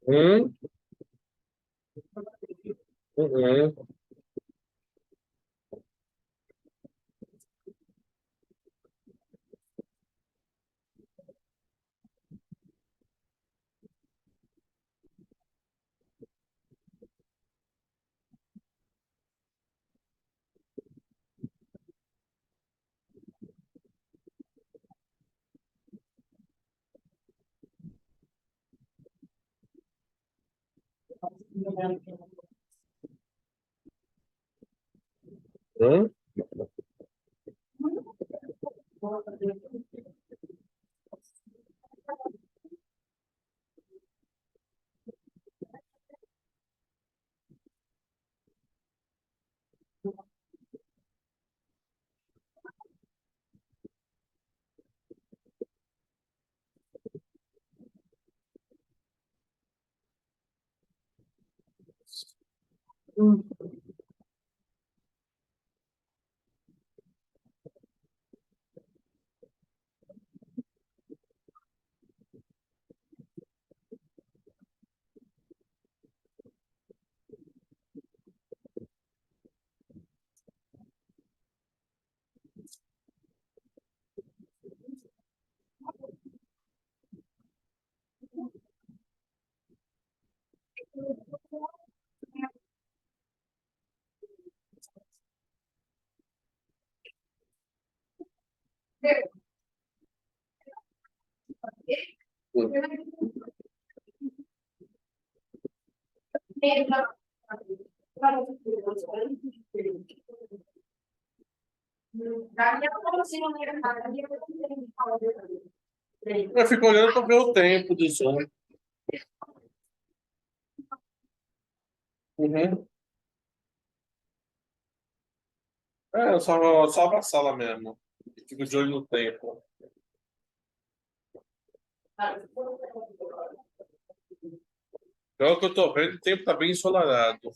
Uhum. Uhum. Uhum. Eu fico olhando para ver o tempo do som. Uhum. É, eu só abro a sala mesmo. Fico de olho no tempo. Pelo que eu tô vendo, o tempo tá bem ensolarado.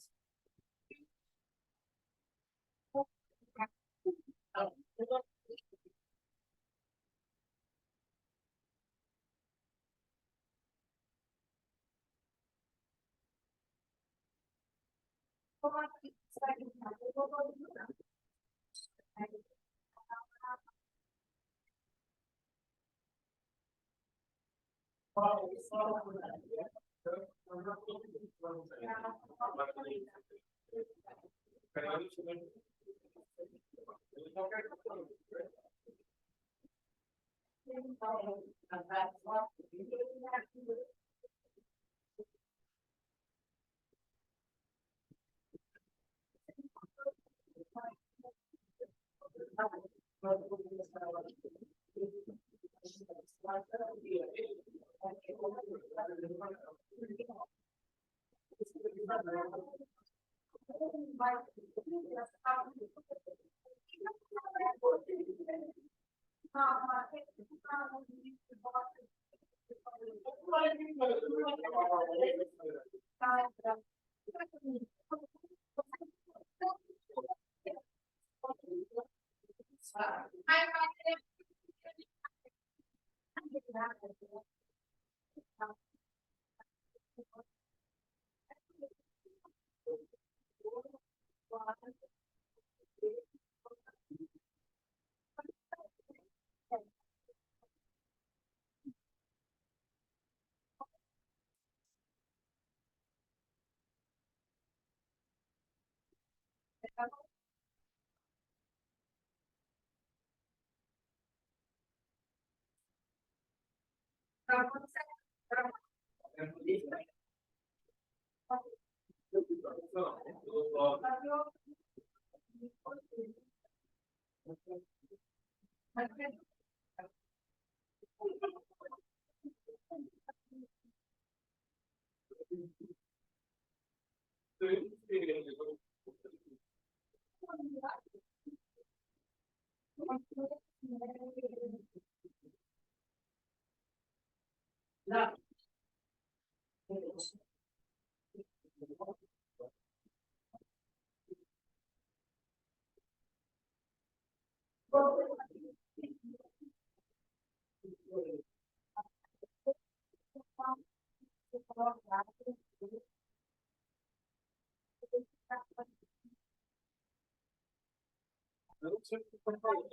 Eu não sei o que eu tô falando.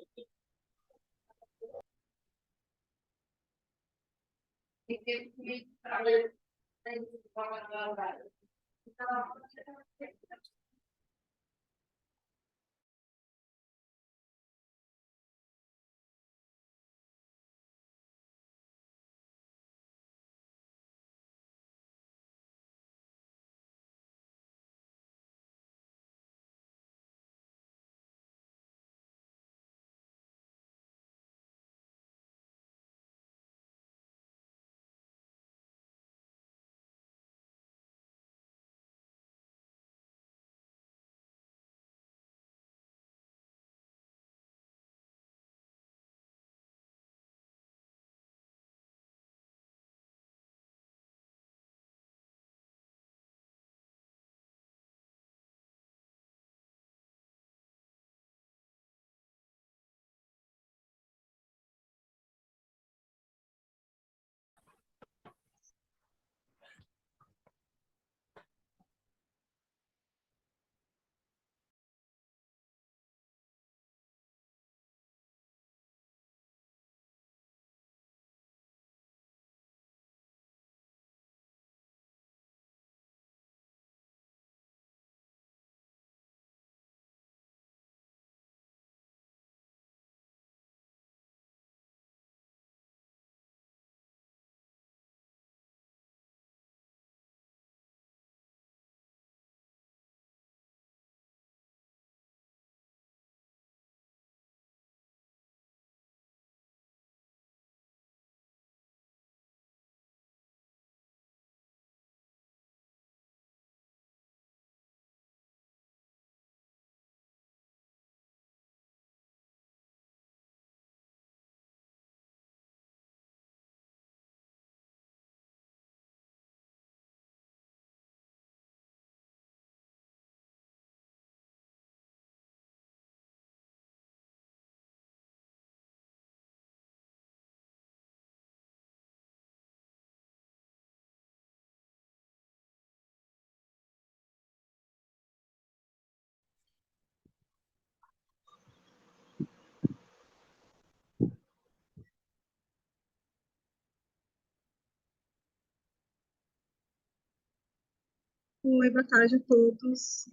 Oi, boa tarde a todos.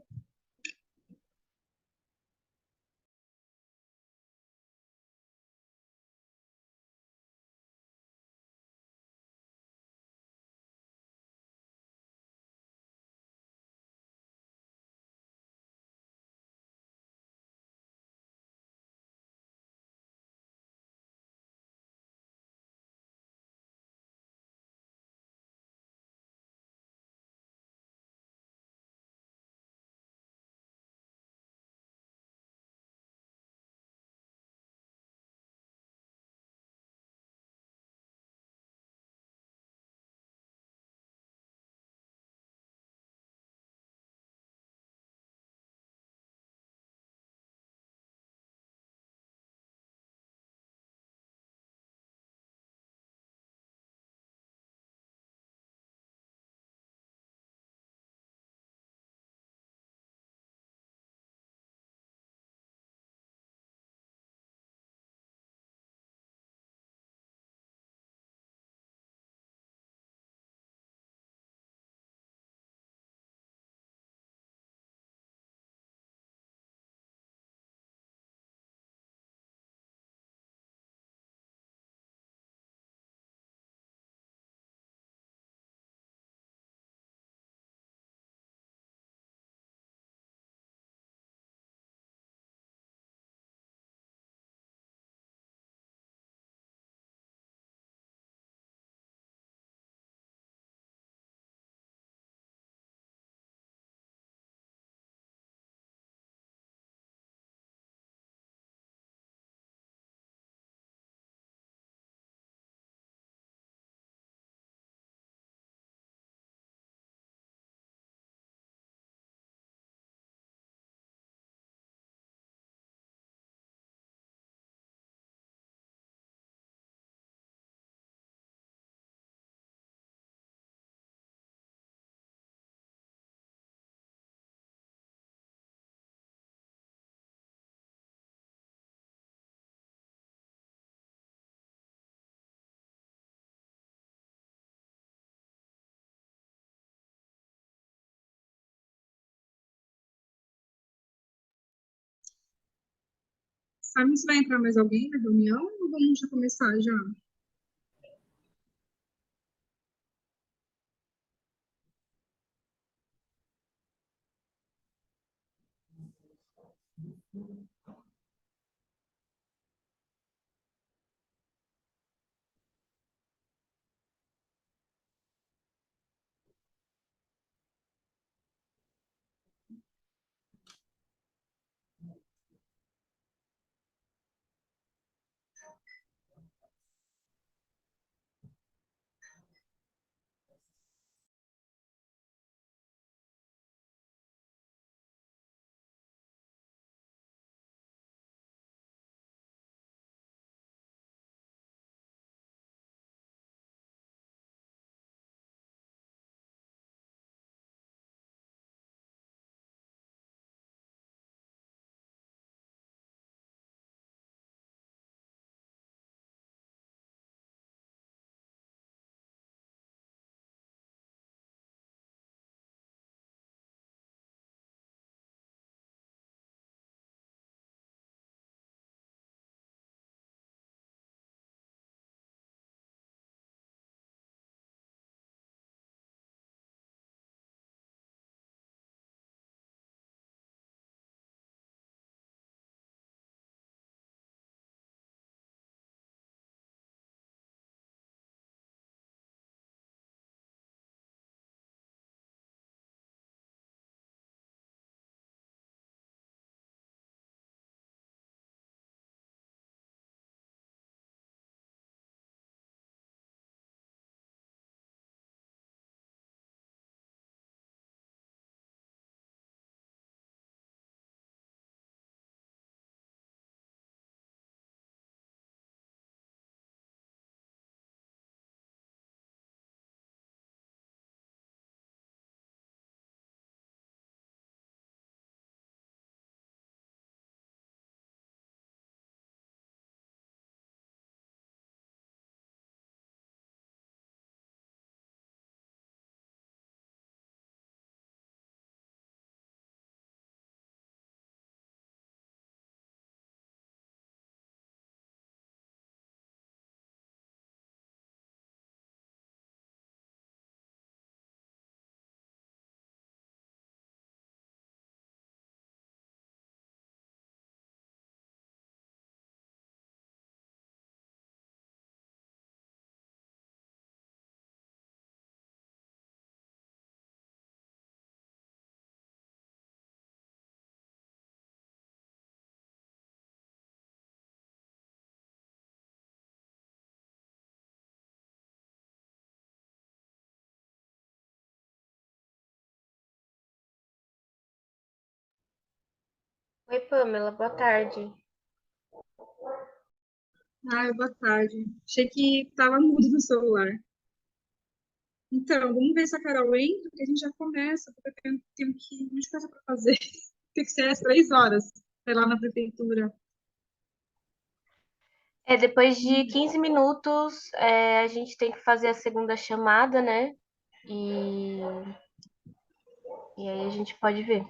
Sabe se vai entrar mais alguém na reunião ou vamos já começar já? Oi, Pamela, boa tarde. Ai, boa tarde. Achei que estava mudo no celular. Então, vamos ver se a Carol entra, porque a gente já começa, porque eu tenho que muita coisa para fazer. Tem que ser às 3 horas, sei lá na prefeitura. Depois de 15 minutos, a gente tem que fazer a segunda chamada, né? E, e aí a gente pode ver.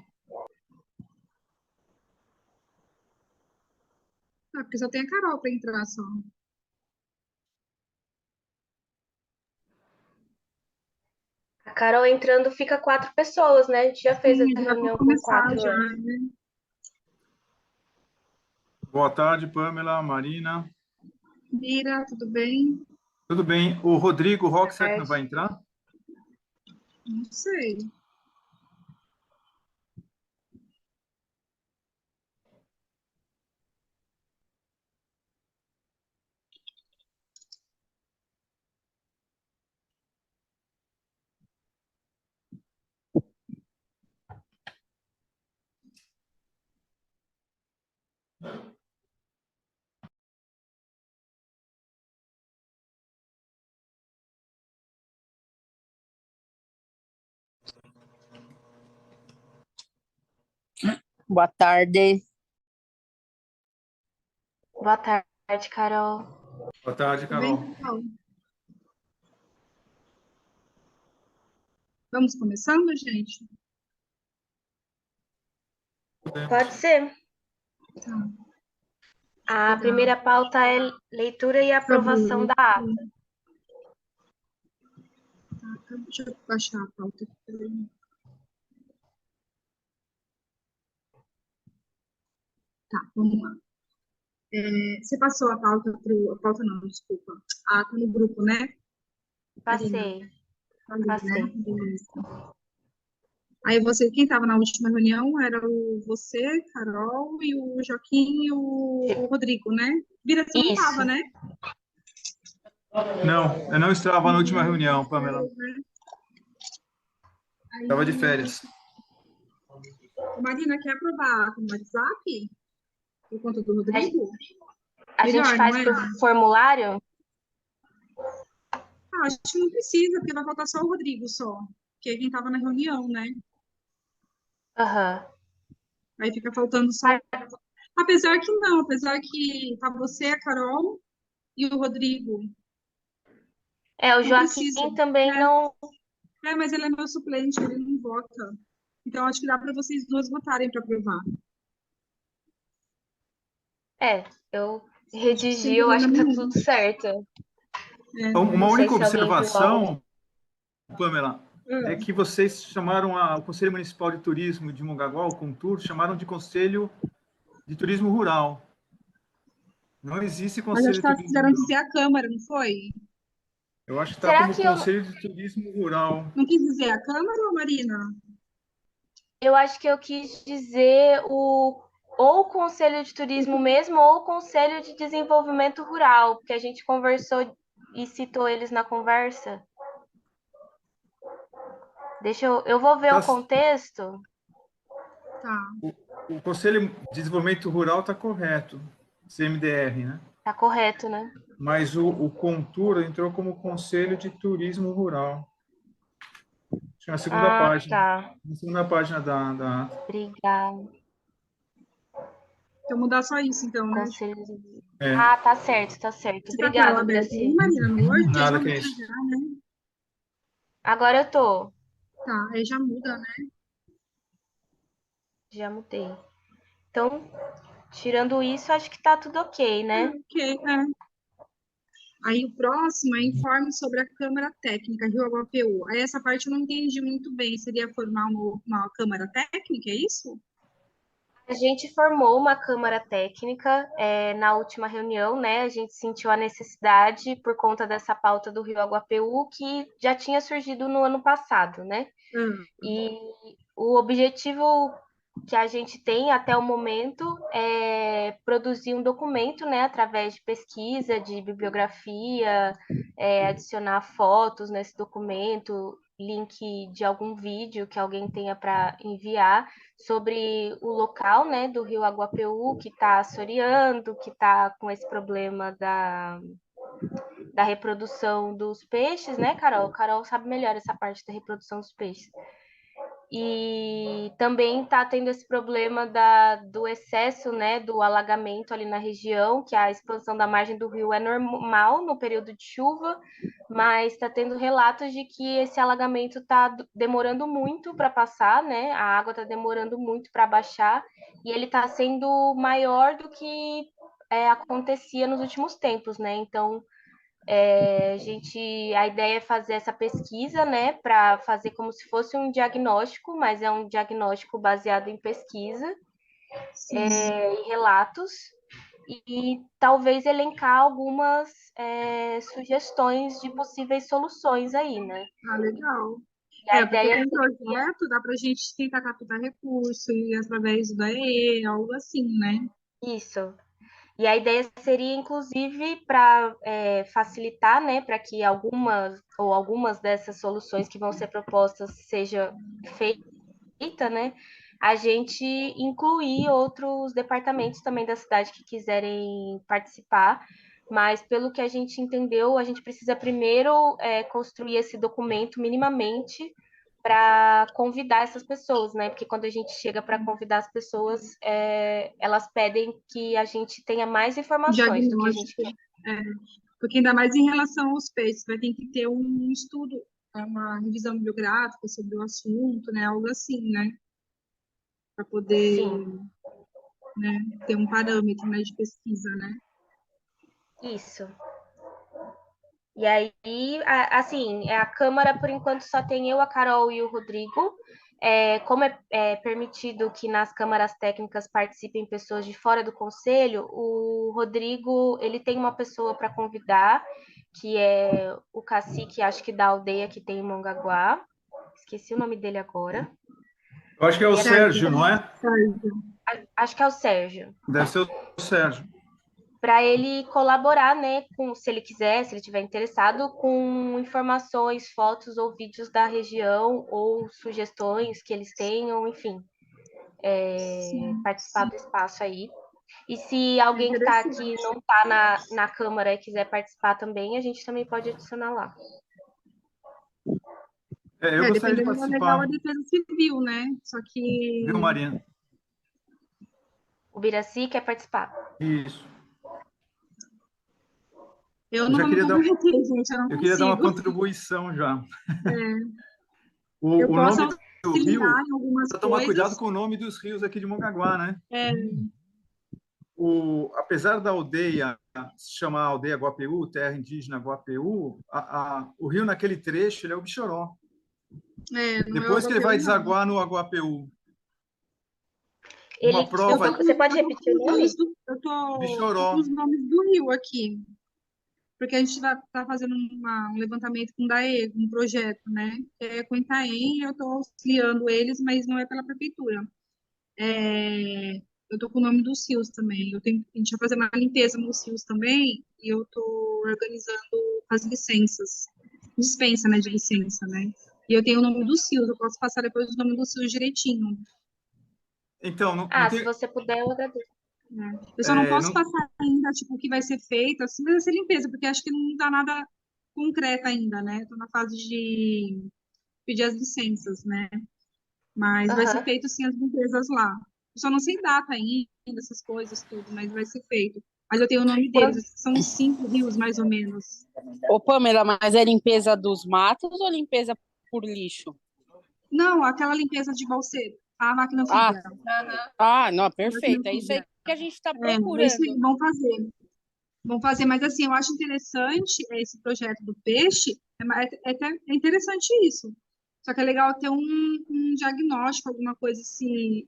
Ah, porque só tem a Carol para entrar só. A Carol entrando fica 4 pessoas, né? A gente já fez a Sim, já vou reunião com começar 4 já, antes. né? Boa tarde, Pamela, Marina. Mira, tudo bem? Tudo bem? O Rodrigo Boa Roxette não tarde. vai entrar? Não sei. Boa tarde. Boa tarde, Carol. Boa tarde, Tudo bem, Carol. Carol? Vamos começando, gente? Pode ser. Tá. A primeira pauta é leitura e aprovação da ata. Tá, deixa eu baixar a pauta aqui. Peraí. Tá, vamos lá. Você passou a pauta a pauta não, desculpa. A ata no grupo, né? Passei. Ali, Passei. né? Beleza. Aí quem estava na última reunião era você, Carol, e o Joaquim e o Rodrigo, né? Vira, você não Isso. estava, né? Não, eu não estava na última reunião, Pamela. Aí, Estava de férias. Marina, quer aprovar no WhatsApp? Por conta do Rodrigo? A gente Melhor, faz não é? por formulário? Acho que não precisa, porque vai faltar só o Rodrigo só. Que é quem estava na reunião, né? Aham. Aí fica faltando só. Apesar que não, apesar que tá você, a Carol e o Rodrigo. O Não Joaquim precisa, também né? não. Mas ele é meu suplente, ele não vota. Então, acho que dá para vocês duas votarem para aprovar. Eu Sem redigi, eu problema acho que tá nenhum. tudo certo. Uma Não sei única se alguém viu algo. observação, Pamela, é que vocês chamaram o Conselho Municipal de Turismo de Mongaguá, o Contur, chamaram de Conselho de Turismo Rural. Não existe Mas acho Conselho que de elas Turismo quiseram Rural. dizer a Câmara, não foi? Eu acho que está Será como que eu. Conselho de Turismo Rural. Não quis dizer a Câmara, ou Marina? Eu acho que eu quis dizer ou o Conselho de Turismo mesmo, ou o Conselho de Desenvolvimento Rural, porque a gente conversou e citou eles na conversa. Eu vou ver Tá, o contexto. Tá. o Conselho de Desenvolvimento Rural está correto, CMDR, né? Tá correto, né? Mas o Contur entrou como Conselho de Turismo Rural. Acho que na segunda página. Tá. Na segunda página da... Obrigada. Então, mudar só isso, então, né? Conselho de... É, tá certo, tá certo. Você tá com ela Obrigada, aberta aí, Graci. Marina, no Word? Porque aí nada já que é muda isso. já, né? Agora eu tô. Tá, aí já muda, né? Já mudei. Então, tirando isso, acho que tá tudo ok, né? Ok, Aí o próximo é informe sobre a Câmara Técnica, Rio HPU. Aí essa parte eu não entendi muito bem. Seria formar uma Câmara Técnica, é isso? A gente formou uma câmara técnica na última reunião, né? A gente sentiu a necessidade por conta dessa pauta do Rio Aguapeú, que já tinha surgido no ano passado, né? Ah, E o objetivo que a gente tem até o momento é produzir um documento, né, através de pesquisa, de bibliografia, adicionar fotos nesse documento, link de algum vídeo que alguém tenha para enviar sobre o local, né, do Rio Aguapeú, que está assoreando, que está com esse problema da reprodução dos peixes, né, Carol? Carol sabe melhor essa parte da reprodução dos peixes. E também está tendo esse problema do excesso, né, do alagamento ali na região, que a expansão da margem do rio é normal no período de chuva, mas está tendo relatos de que esse alagamento está demorando muito para passar, né? A água está demorando muito para baixar e ele está sendo maior do que acontecia nos últimos tempos, né? Então, a ideia é fazer essa pesquisa, né, para fazer como se fosse um diagnóstico, mas é um diagnóstico baseado em pesquisa e relatos, e talvez elencar algumas sugestões de possíveis soluções aí, né? legal. E a Porque ideia com projeto dá para a gente tentar captar recurso e através do DAE, algo assim, né? isso. E a ideia seria, inclusive, para facilitar, né, para que algumas dessas soluções que vão ser propostas seja feita, né, a gente incluir outros departamentos também da cidade que quiserem participar. Mas, pelo que a gente entendeu, a gente precisa primeiro construir esse documento minimamente para convidar essas pessoas, né? Porque quando a gente chega para convidar as pessoas, elas pedem que a gente tenha mais informações do que a gente Diagnóstico. quer. Porque ainda mais em relação aos peixes, vai ter que ter um estudo, uma revisão bibliográfica sobre o assunto, né? Algo assim, né? Para poder Sim. né? Ter um parâmetro, né, de pesquisa, né? Isso. E aí, assim, a Câmara, por enquanto, só tem eu, a Carol e o Rodrigo. Como é permitido que nas câmaras técnicas participem pessoas de fora do conselho, o Rodrigo, ele tem uma pessoa para convidar, que é o cacique, acho que da aldeia que tem em Mongaguá. Esqueci o nome dele agora. Eu acho que é o E a- Sérgio, não é? Acho que é o Sérgio. Deve ser o Sérgio. Para ele colaborar, né, se ele quiser, se ele estiver interessado, com informações, fotos ou vídeos da região ou sugestões que eles tenham, enfim, participar do espaço aí. E se alguém que está aqui não está na Câmara e quiser participar também, a gente também pode adicionar lá. Eu gostaria de Dependendo da legal, participar. a defesa civil, né? Só que Viu, Marina? O Biraci quer participar. Isso. eu Eu não já vou me queria dar, comprometer, gente, eu não eu queria dar uma consigo. contribuição já. Eu O posso nome do rio, auxiliar em algumas precisa tomar cuidado coisas. com o nome dos rios aqui de Mongaguá, né? É, Apesar da aldeia se chamar Aldeia Guapeu, terra indígena Guapeu, o rio naquele trecho ele é o Bichoró. não é o Depois que ele Agapeu, vai não. desaguar no Aguapeu, uma prova Você pode repetir o nome? Eu tô com Bichoró. os nomes do rio aqui, porque a gente tá fazendo um levantamento com o DAE, um projeto, né? Que é com o Itaém, eu tô auxiliando eles, mas não é pela prefeitura. Eu tô com o nome dos rios também. A gente vai fazer uma limpeza nos rios também, e eu tô organizando as licenças. Dispensa, né, de licença, né? E eu tenho o nome dos rios, eu posso passar depois o nome dos rios direitinho. Então, não Se tem, você puder, eu agradeço. Né? Eu só não posso não, passar ainda, tipo, o que vai ser feito, assim, vai ser limpeza, porque acho que não dá nada concreto ainda, né? Estou na fase de pedir as licenças, né? Mas vai ser Aham. feito, sim, as limpezas lá. Eu só não sei data ainda, essas coisas, tudo, mas vai ser feito. Mas eu tenho o nome deles, acho que são uns 5 rios, mais ou menos. Ô, Pamela, mas é limpeza dos matos ou limpeza por lixo? Não, aquela limpeza de balseiro, a máquina Ah, anfíbia. não, A máquina perfeito. É isso aí anfíbia. que a gente está É isso aí, procurando. vão fazer. Vão fazer, mas assim, eu acho interessante esse projeto do peixe, é interessante isso. Só que é legal ter um diagnóstico, alguma coisa assim,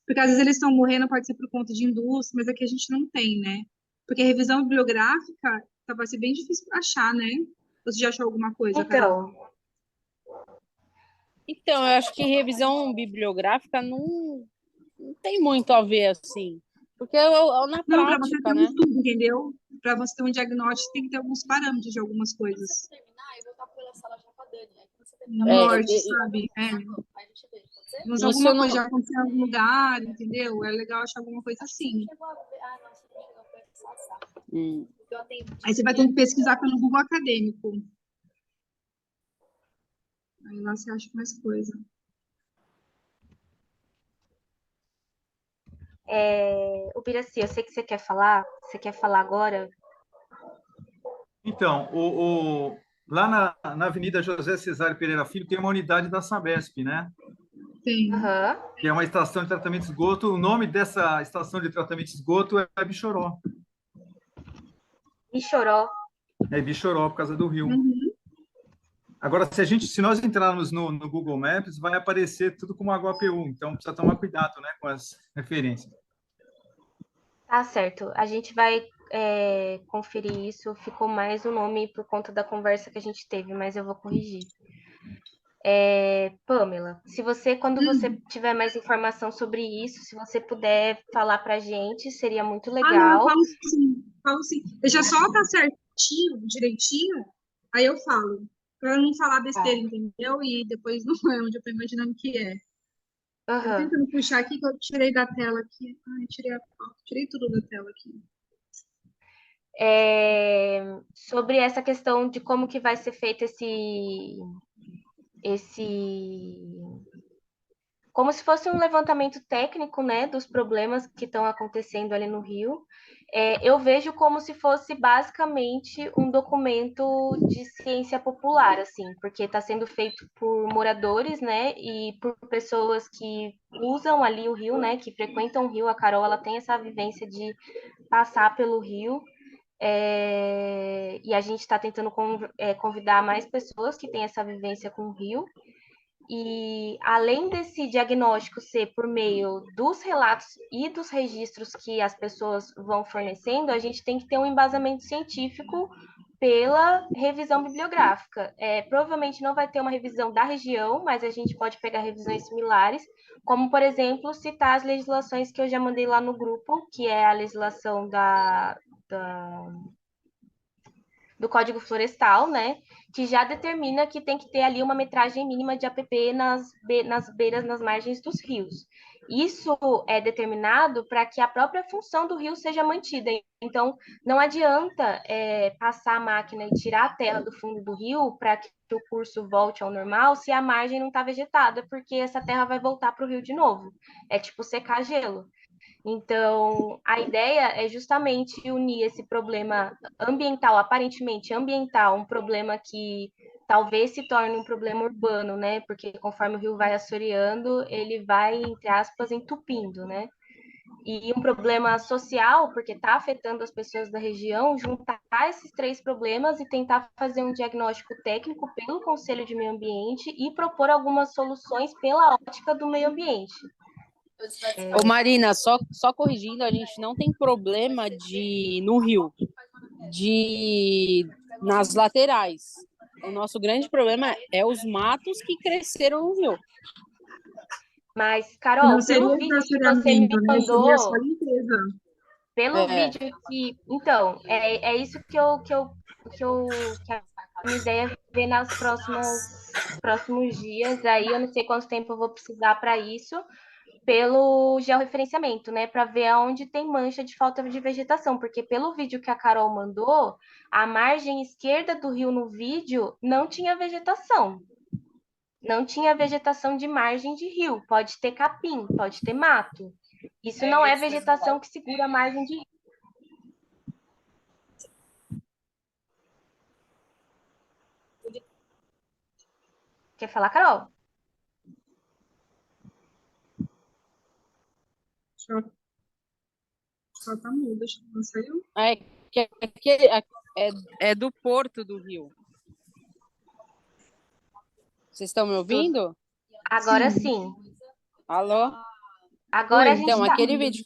porque às vezes eles estão morrendo, pode ser por conta de indústria, mas aqui a gente não tem, né? Porque revisão bibliográfica vai ser bem difícil achar, né? Você já achou alguma coisa, Carol? Então, eu acho que revisão bibliográfica não tem muito a ver, assim. Porque na Não, para você ter prática, um né? estudo, entendeu? Para você ter um diagnóstico, tem que ter alguns parâmetros de algumas coisas. No norte, sabe? Mas Isso alguma não. coisa já aconteceu em algum lugar, entendeu? É legal achar alguma coisa assim. Hum. Aí você vai ter que pesquisar pelo Google Acadêmico. Aí lá você acha mais coisa. O Biraci, eu sei que você quer falar. Você quer falar agora? Então, lá na Avenida José Cesário Pereira Filho tem uma unidade da Sabesp, né? Tem. Aham. Que é uma estação de tratamento de esgoto. O nome dessa estação de tratamento de esgoto é Bichoró. Bichoró. É Bichoró por causa do rio. Uhum. Agora, se nós entrarmos no Google Maps, vai aparecer tudo como Aguapeu. Então, precisa tomar cuidado, né, com as referências. Tá certo. A gente vai conferir isso. Ficou mais o nome por conta da conversa que a gente teve, mas eu vou corrigir. Pamela, quando você tiver mais informação sobre isso, se você puder falar pra gente, seria muito Ah, não, eu legal. falo sim. Falo sim. Deixa só tá certinho, direitinho, aí eu falo. Pra eu não falar besteira, entendeu? E depois não é onde eu tô imaginando que é. Eu tô Aham. tentando puxar aqui, que eu tirei da tela aqui. Ai, tirei a foto, tirei tudo da tela aqui. Sobre essa questão de como que vai ser feito esse como se fosse um levantamento técnico, né, dos problemas que estão acontecendo ali no Rio. eu vejo como se fosse basicamente um documento de ciência popular, assim, porque está sendo feito por moradores, né, e por pessoas que usam ali o rio, né, que frequentam o rio. A Carol, ela tem essa vivência de passar pelo rio, e a gente está tentando convidar mais pessoas que têm essa vivência com o rio. E além desse diagnóstico ser por meio dos relatos e dos registros que as pessoas vão fornecendo, a gente tem que ter um embasamento científico pela revisão bibliográfica. Provavelmente não vai ter uma revisão da região, mas a gente pode pegar revisões similares, como, por exemplo, citar as legislações que eu já mandei lá no grupo, que é a legislação do Código Florestal, né, que já determina que tem que ter ali uma metragem mínima de APP nas beiras, nas margens dos rios. Isso é determinado para que a própria função do rio seja mantida. Então, não adianta passar a máquina e tirar a terra do fundo do rio para que o curso volte ao normal se a margem não está vegetada, porque essa terra vai voltar para o rio de novo. É tipo secar gelo. Então, a ideia é justamente unir esse problema ambiental, aparentemente ambiental, um problema que talvez se torne um problema urbano, né? Porque conforme o rio vai assoreando, ele vai, entre aspas, entupindo, né? E um problema social, porque está afetando as pessoas da região, juntar esses três problemas e tentar fazer um diagnóstico técnico pelo Conselho de Meio Ambiente e propor algumas soluções pela ótica do meio ambiente. Ô, Marina, só corrigindo, a gente não tem problema no rio, nas laterais. O nosso grande problema é os matos que cresceram no rio. Mas, Não Carol, seria pelo vídeo que você me assoreamento, né? Seria só mandou, limpeza. pelo vídeo que. Então, é isso que a minha ideia é ver nas próximos dias. Aí eu não sei quanto tempo eu vou precisar para isso, pelo georreferenciamento, né? Para ver aonde tem mancha de falta de vegetação. Porque pelo vídeo que a Carol mandou, a margem esquerda do rio no vídeo não tinha vegetação. Não tinha vegetação de margem de rio. Pode ter capim, pode ter mato. Isso não é vegetação que segura a margem de rio. Quer falar, Carol? Só tá mudo, acho que não saiu. É do porto do rio. Vocês estão me ouvindo? Agora sim. Alô? Agora a gente Então, tá. aquele vídeo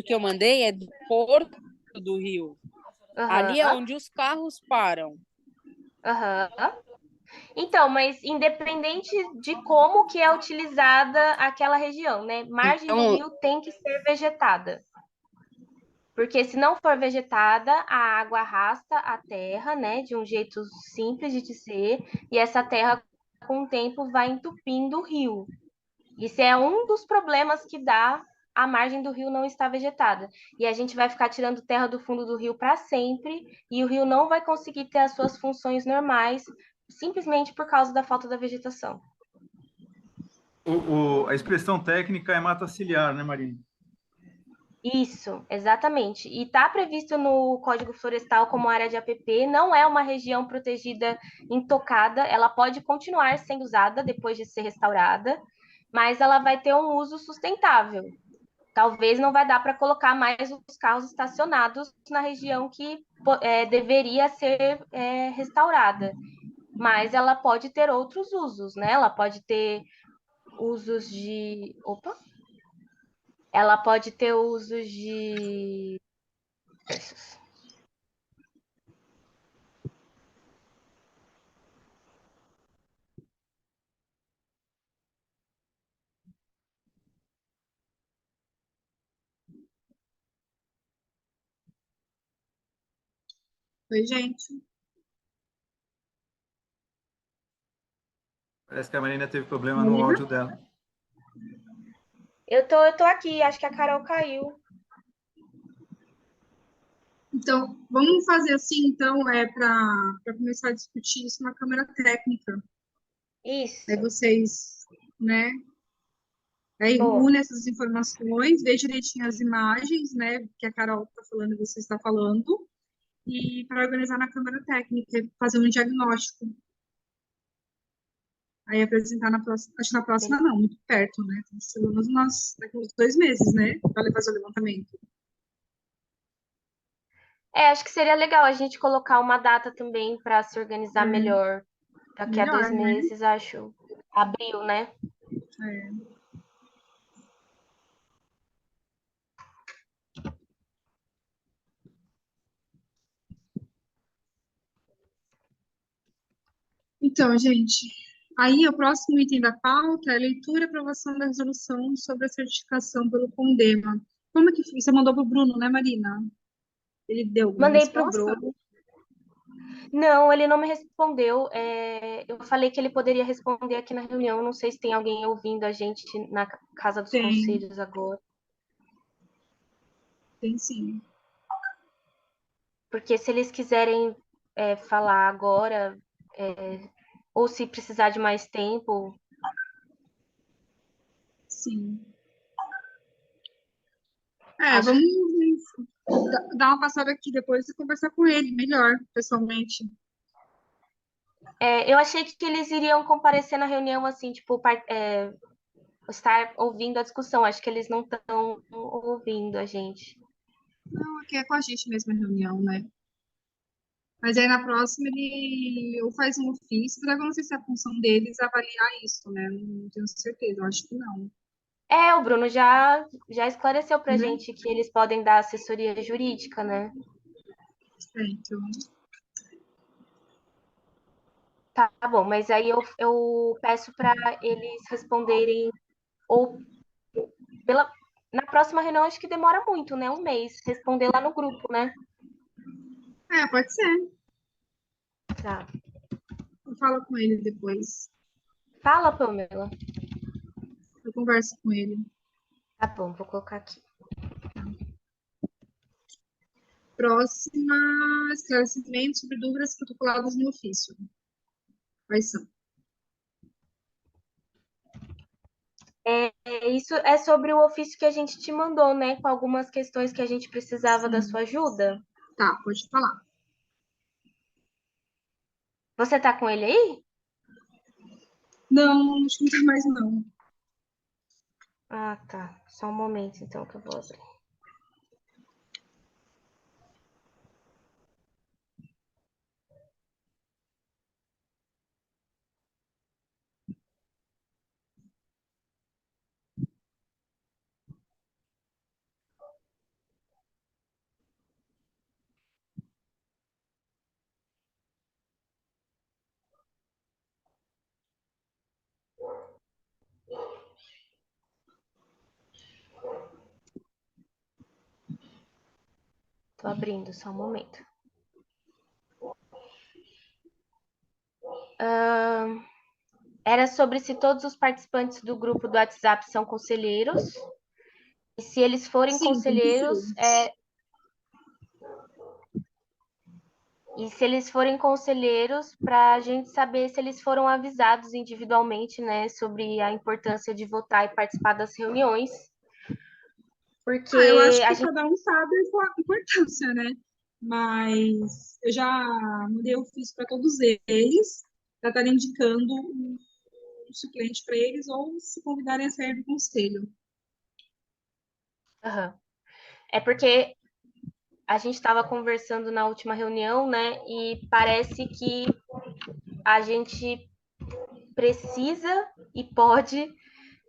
que eu mandei é do porto do rio. Ali é Aham, onde os carros param. aham. Então, mas independente de como que é utilizada aquela região, né? Margem do Então, rio tem que ser vegetada. Porque se não for vegetada, a água arrasta a terra, né? De um jeito simples de ser, e essa terra, com o tempo, vai entupindo o rio. Isso é um dos problemas que dá a margem do rio não estar vegetada. E a gente vai ficar tirando terra do fundo do rio para sempre, e o rio não vai conseguir ter as suas funções normais, simplesmente por causa da falta da vegetação. A expressão técnica é mata ciliar, né, Marina? Isso, exatamente. E está previsto no Código Florestal como área de APP, não é uma região protegida intocada, ela pode continuar sendo usada depois de ser restaurada, mas ela vai ter um uso sustentável. Talvez não vai dar para colocar mais os carros estacionados na região que deveria ser restaurada, mas ela pode ter outros usos, né? Ela pode ter usos de. Opa! Ela pode ter usos de. Oi, gente. Parece que a Marina teve problema no Marina? áudio dela. Eu tô aqui, acho que a Carol caiu. Então, vamos fazer assim, então, para começar a discutir isso na câmara técnica. Aí Isso. vocês, né, Aí Boa. une essas informações, vê direitinho as imagens, né, que a Carol está falando e você está falando, e para organizar na câmara técnica, fazer um diagnóstico. Aí apresentar na próxima, acho que na próxima não, muito perto, né? Tem que ser daqui uns 2 meses, né? Para fazer o levantamento. Acho que seria legal a gente colocar uma data também para se organizar melhor. Daqui a Melhor, 2 meses, acho. Abril, né? É. Então, gente, aí o próximo item da pauta é leitura e aprovação da resolução sobre a certificação pelo Condema. Como é que foi? Você mandou para o Bruno, né, Marina? Ele deu alguma Mandei pro resposta? Bruno. Não, ele não me respondeu. Eu falei que ele poderia responder aqui na reunião. Não sei se tem alguém ouvindo a gente na Casa dos Tem, Conselhos agora. tem sim. Porque se eles quiserem falar agora, ou se precisar de mais tempo. Sim. Acho Vamos dar uma passada aqui depois e conversar com ele melhor, pessoalmente. eu achei que eles iriam comparecer na reunião, assim, tipo, estar ouvindo a discussão. Acho que eles não estão ouvindo a gente. Não, aqui é com a gente mesmo a reunião, né? Mas aí na próxima ele ou faz um ofício, mas eu não sei se é a função deles avaliar isso, né? Não tenho certeza, eu acho que não. O Bruno já esclareceu pra Né? gente que eles podem dar assessoria jurídica, né? Então, Tá bom, mas aí eu peço para eles responderem, ou na próxima reunião, acho que demora muito, né? Um mês, responder lá no grupo, né? pode ser. Tá. Eu falo com ele depois. Fala, Pamela. Eu converso com ele. Tá bom, vou colocar aqui. Próxima, esclarecimento sobre dúvidas protocoladas no ofício. Quais são? Isso é sobre o ofício que a gente te mandou, né? Com algumas questões que a gente precisava da Sim. sua ajuda. Tá, pode falar. Você tá com ele aí? Não, acho que não tem mais não. Ah, tá. Só um momento, então, que eu vou abrir. Tô abrindo, só um momento. Era sobre se todos os participantes do grupo do WhatsApp são conselheiros. E se eles forem Sim, tem que ser. conselheiros, e se eles forem conselheiros, para a gente saber se eles foram avisados individualmente, né, sobre a importância de votar e participar das reuniões. Porque Eu acho a que gente. cada um sabe a importância, né? Mas eu já mandei o ofício para todos eles, para estar indicando um suplente para eles ou se convidarem a sair do conselho. Uhum. É porque a gente estava conversando na última reunião, né? E parece que a gente precisa e pode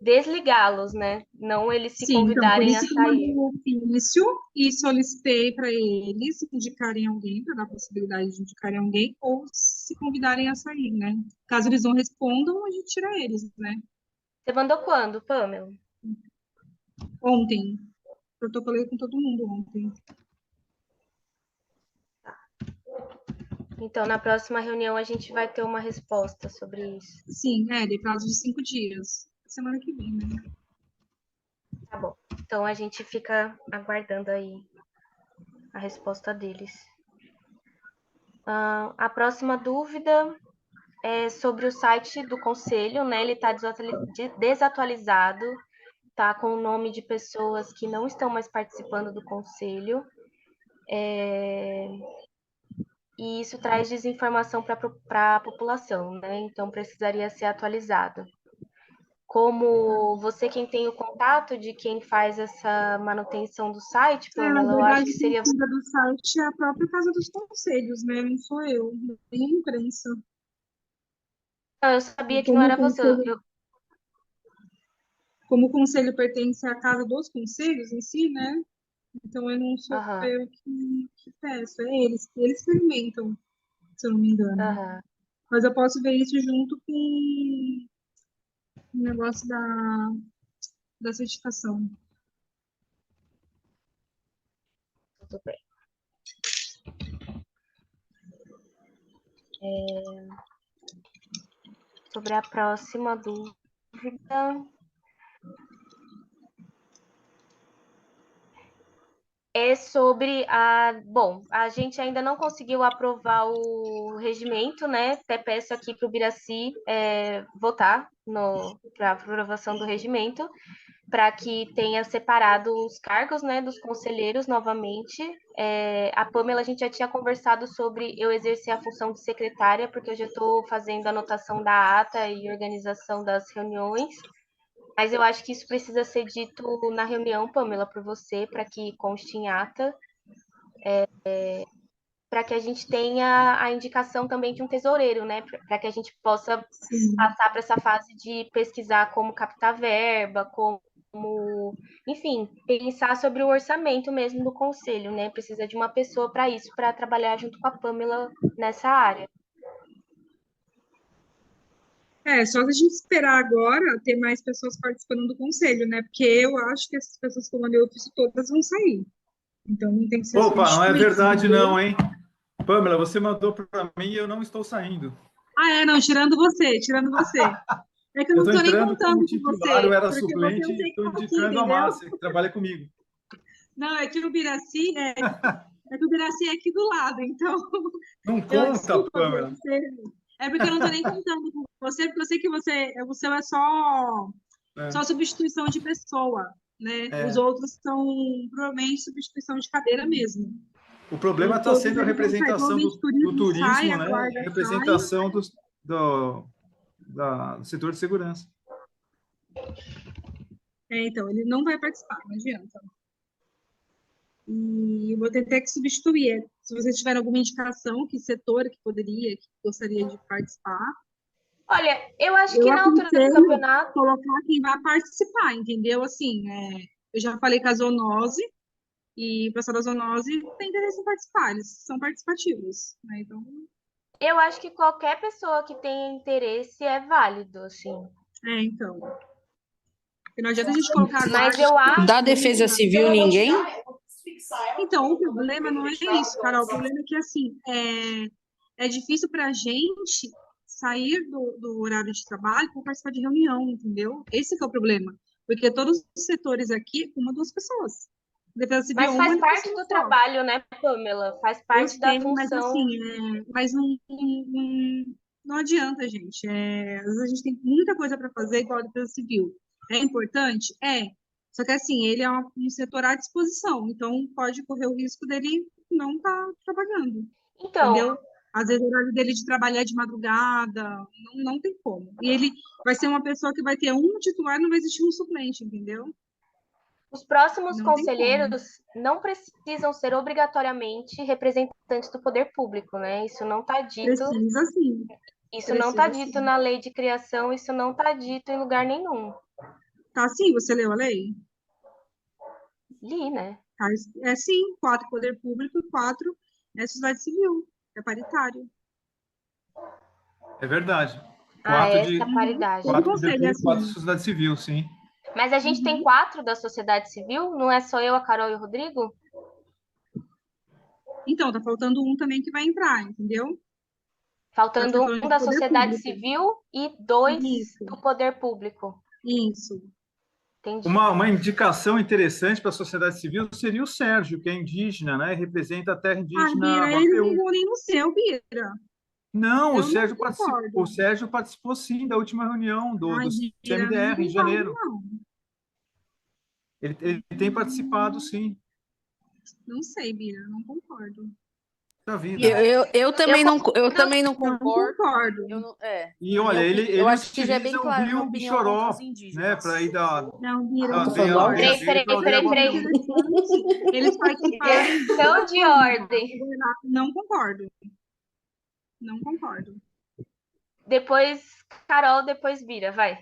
desligá-los, né? Não eles se Sim, então, por convidarem a isso que eu mandei sair. o ofício e solicitei para eles indicarem alguém, para dar a possibilidade de indicarem alguém, ou se convidarem a sair, né? Caso eles não respondam, a gente tira eles, né? Você mandou quando, Pamela? Ontem. Protocolei com todo mundo ontem. Então, na próxima reunião, a gente vai ter uma resposta sobre isso. Sim, de prazo de 5 dias. Semana que vem, né? Tá bom. Então, a gente fica aguardando aí a resposta deles. A próxima dúvida é sobre o site do conselho, né? Ele está desatualizado. tá com o nome de pessoas que não estão mais participando do conselho. E isso traz desinformação para a população, né? Então precisaria ser atualizado. Como você quem tem o contato de quem faz essa manutenção do site, Na Pamela, eu acho verdade, que quem seria. cuida do site é a própria Casa dos Conselhos, né? Não sou eu, nem a imprensa. Não, eu sabia que não Como o era você. conselho, como o conselho pertence à Casa dos Conselhos em si, né? Então eu não sou Aham, eu que peço, é eles que eles experimentam, se eu não me engano. aham. Mas eu posso ver isso junto com o negócio da certificação. Tudo bem. Sobre a próxima dúvida. É sobre a. Bom, a gente ainda não conseguiu aprovar o regimento, né? Até peço aqui para o Biraci votar para a aprovação do regimento, para que tenha separado os cargos, né, dos conselheiros novamente. A Pamela, a gente já tinha conversado sobre eu exercer a função de secretária, porque eu já estou fazendo anotação da ata e organização das reuniões. Mas eu acho que isso precisa ser dito na reunião, Pamela, por você, para que conste em ata, para que a gente tenha a indicação também de um tesoureiro, né? Para que a gente possa Sim. passar para essa fase de pesquisar como captar verba, como, enfim, pensar sobre o orçamento mesmo do conselho, né? Precisa de uma pessoa para isso, para trabalhar junto com a Pamela nessa área. Só se a gente esperar agora ter mais pessoas participando do conselho, né? Porque eu acho que essas pessoas que eu mandei ofício todas vão sair. Então não tem que ser Opa, não é substituído, verdade entendeu? não, hein? Pamela, você mandou para mim e eu não estou saindo. Não, tirando você, tirando você. É que eu Eu não estou tô nem entrando como contando com titular, eu você, era porque você suplente não e tem que estou estar aqui, indicando a entendeu? Márcia, que trabalha comigo. Não, é que o Biraci é aqui do lado, então Não eu conta, desculpa Pamela. você. É porque eu não tô nem contando com você, porque eu sei que o seu é só É, substituição de pessoa, né? Os é. outros são provavelmente substituição de cadeira mesmo. O problema está Todos sendo a eles vão sair, representação provavelmente do turismo sai, turismo, a né? guarda A sai. representação do setor de segurança. Então, ele não vai participar, não adianta. E eu vou ter que substituir. Se vocês tiverem alguma indicação, que setor que poderia, que gostaria de participar, Olha, eu acho eu que na altura do aconselho campeonato. colocar quem vai participar, entendeu? Assim, eu já falei com a zoonose, e o pessoal da zoonose tem interesse em participar, eles são participativos, né? Então, Eu acho que qualquer pessoa que tenha interesse é válido, assim. então. Porque não adianta a gente colocar a Mas guarda. eu acho. Da Defesa Civil, ninguém? Então, o problema não é isso, Carol. O problema é que, assim, é difícil para a gente sair do horário de trabalho para participar de reunião, entendeu? Esse que é o problema. Porque todos os setores aqui, uma, duas pessoas. Defesa Civil, Mas uma faz parte pessoa do só. trabalho, né, Pamela? Faz Eu parte da sei, mas função. assim, mas não adianta, gente. Às vezes a gente tem muita coisa para fazer igual a Defesa Civil. É importante? É. Só que assim, ele é um setor à disposição, então pode correr o risco dele não estar trabalhando, Então, entendeu? Às vezes o horário dele de trabalhar é de madrugada, não tem como. E ele vai ser uma pessoa que vai ter um titular, não vai existir um suplente, entendeu? os próximos Não tem como. conselheiros não precisam ser obrigatoriamente representantes do poder público, né? Isso não está dito. Precisa sim, Isso não está precisa dito sim. na lei de criação, isso não está dito em lugar nenhum. Tá sim, você leu a lei? Li, né? Tá, sim, 4 poder público e 4 é sociedade civil, é paritário. É verdade. Essa paridade. Todo 4 poder conselho é público, 4 assim. sociedade civil, sim. Mas a gente tem 4 da sociedade civil, não é só eu, a Carol e o Rodrigo? Então, tá faltando um também que vai entrar, entendeu? Tá Faltando faltando um de da poder sociedade público. civil e 2 Isso, do poder público. isso. Entendi. Uma indicação interessante para a sociedade civil seria o Sérgio, que é indígena, né? Representa a terra indígena Bira, eles não Bapeú. vão nem no seu, Bira. Não, Eu não o concordo. Sérgio participou sim da última reunião do Ai, Bira, não CMDR em concordo, janeiro. não. Ele tem participado, sim, Não sei, Bira, não concordo. da Eu, vida. eu também não, eu também não Não concordo. concordo. Eu não, é, E na minha olha, eu ele acho que já é bem utiliza o claro a minha rio opinião dos Bichoró, né, indígenas. para ir da Não, Bira, da não aldeia, concordo. aldeia Peraí, dele peraí, para a aldeia peraí, peraí. Guapiú. Interessante. Eles participaram do Questão de Guaporé. ordem. Não concordo. Não concordo. Depois Carol, depois Bira, vai.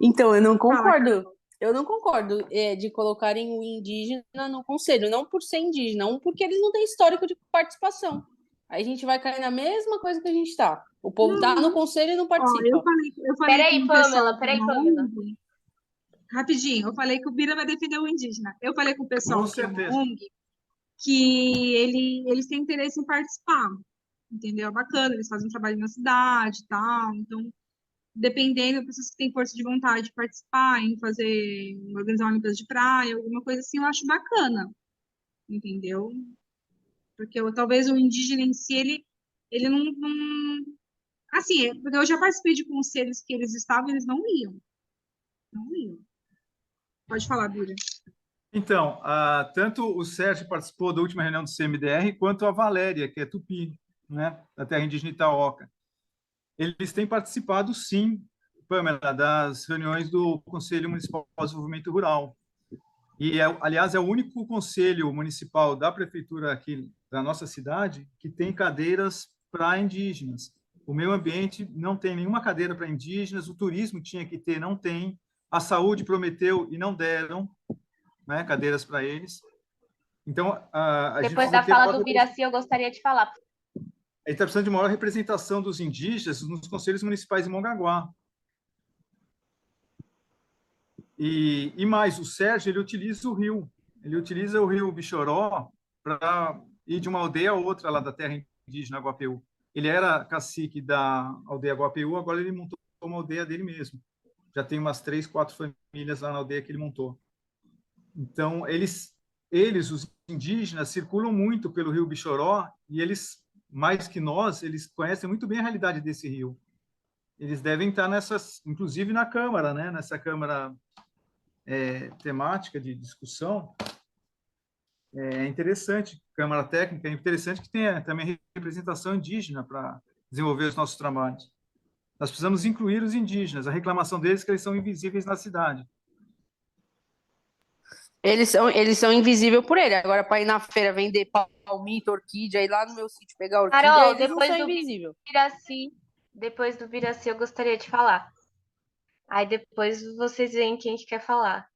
Então, eu não Fala, concordo. Eu não concordo de colocarem o indígena no conselho, não por ser indígena, não porque eles não têm histórico de participação. Aí a gente vai cair na mesma coisa que a gente está. O povo tá no Não, conselho e não ó, eu participa. falei com Peraí, o pessoal Pamela, que é peraí, uma Pamela. ONG. Rapidinho, eu falei que o Bira vai defender o indígena. Eu falei com o Com pessoal que é uma certeza. ONG que eles têm interesse em participar. Entendeu? É bacana, eles fazem um trabalho na cidade e tal. Então, dependendo, pessoas que têm força de vontade de participar, em fazer, organizar uma limpeza de praia, alguma coisa assim, eu acho bacana. Entendeu? Porque talvez o indígena em si, ele assim, porque eu já participei de conselhos que eles estavam e eles não iam. Não iam. Pode falar, Bira. Então, tanto o Sérgio participou da última reunião do CMDR, quanto a Valéria, que é Tupi, né, da terra indígena Itaoca. Eles têm participado, sim, Pamela, das reuniões do Conselho Municipal de Desenvolvimento Rural. E, aliás, é o único conselho municipal da prefeitura aqui da nossa cidade que tem cadeiras para indígenas. O meio ambiente não tem nenhuma cadeira para indígenas, o turismo tinha que ter, não tem. A saúde prometeu e não deram, né, cadeiras para eles. Então, a gente Depois precisa da ter fala maior, do Biraci, eu gostaria de falar. a gente está precisando de maior representação dos indígenas nos conselhos municipais de Mongaguá. E mais, o Sérgio, ele utiliza o rio Bichoró para ir de uma aldeia a outra lá da terra indígena Guapiú. Ele era cacique da aldeia Guapiú, agora ele montou uma aldeia dele mesmo. Já tem umas 3, 4 famílias lá na aldeia que ele montou. Então, os indígenas, circulam muito pelo rio Bichoró e eles, mais que nós, eles conhecem muito bem a realidade desse rio. Eles devem estar inclusive na Câmara, né? Nessa Câmara temática de discussão. É interessante, Câmara Técnica, é interessante que tenha também representação indígena para desenvolver os nossos trabalhos. Nós precisamos incluir os indígenas. A reclamação deles é que eles são invisíveis na cidade. Eles são invisíveis por ele. Agora, para ir na feira vender palmito, orquídea, ir lá no meu sítio pegar orquídea, Carol, eles não são invisíveis. Depois do Biraci, eu gostaria de falar. Aí depois vocês veem quem que quer falar.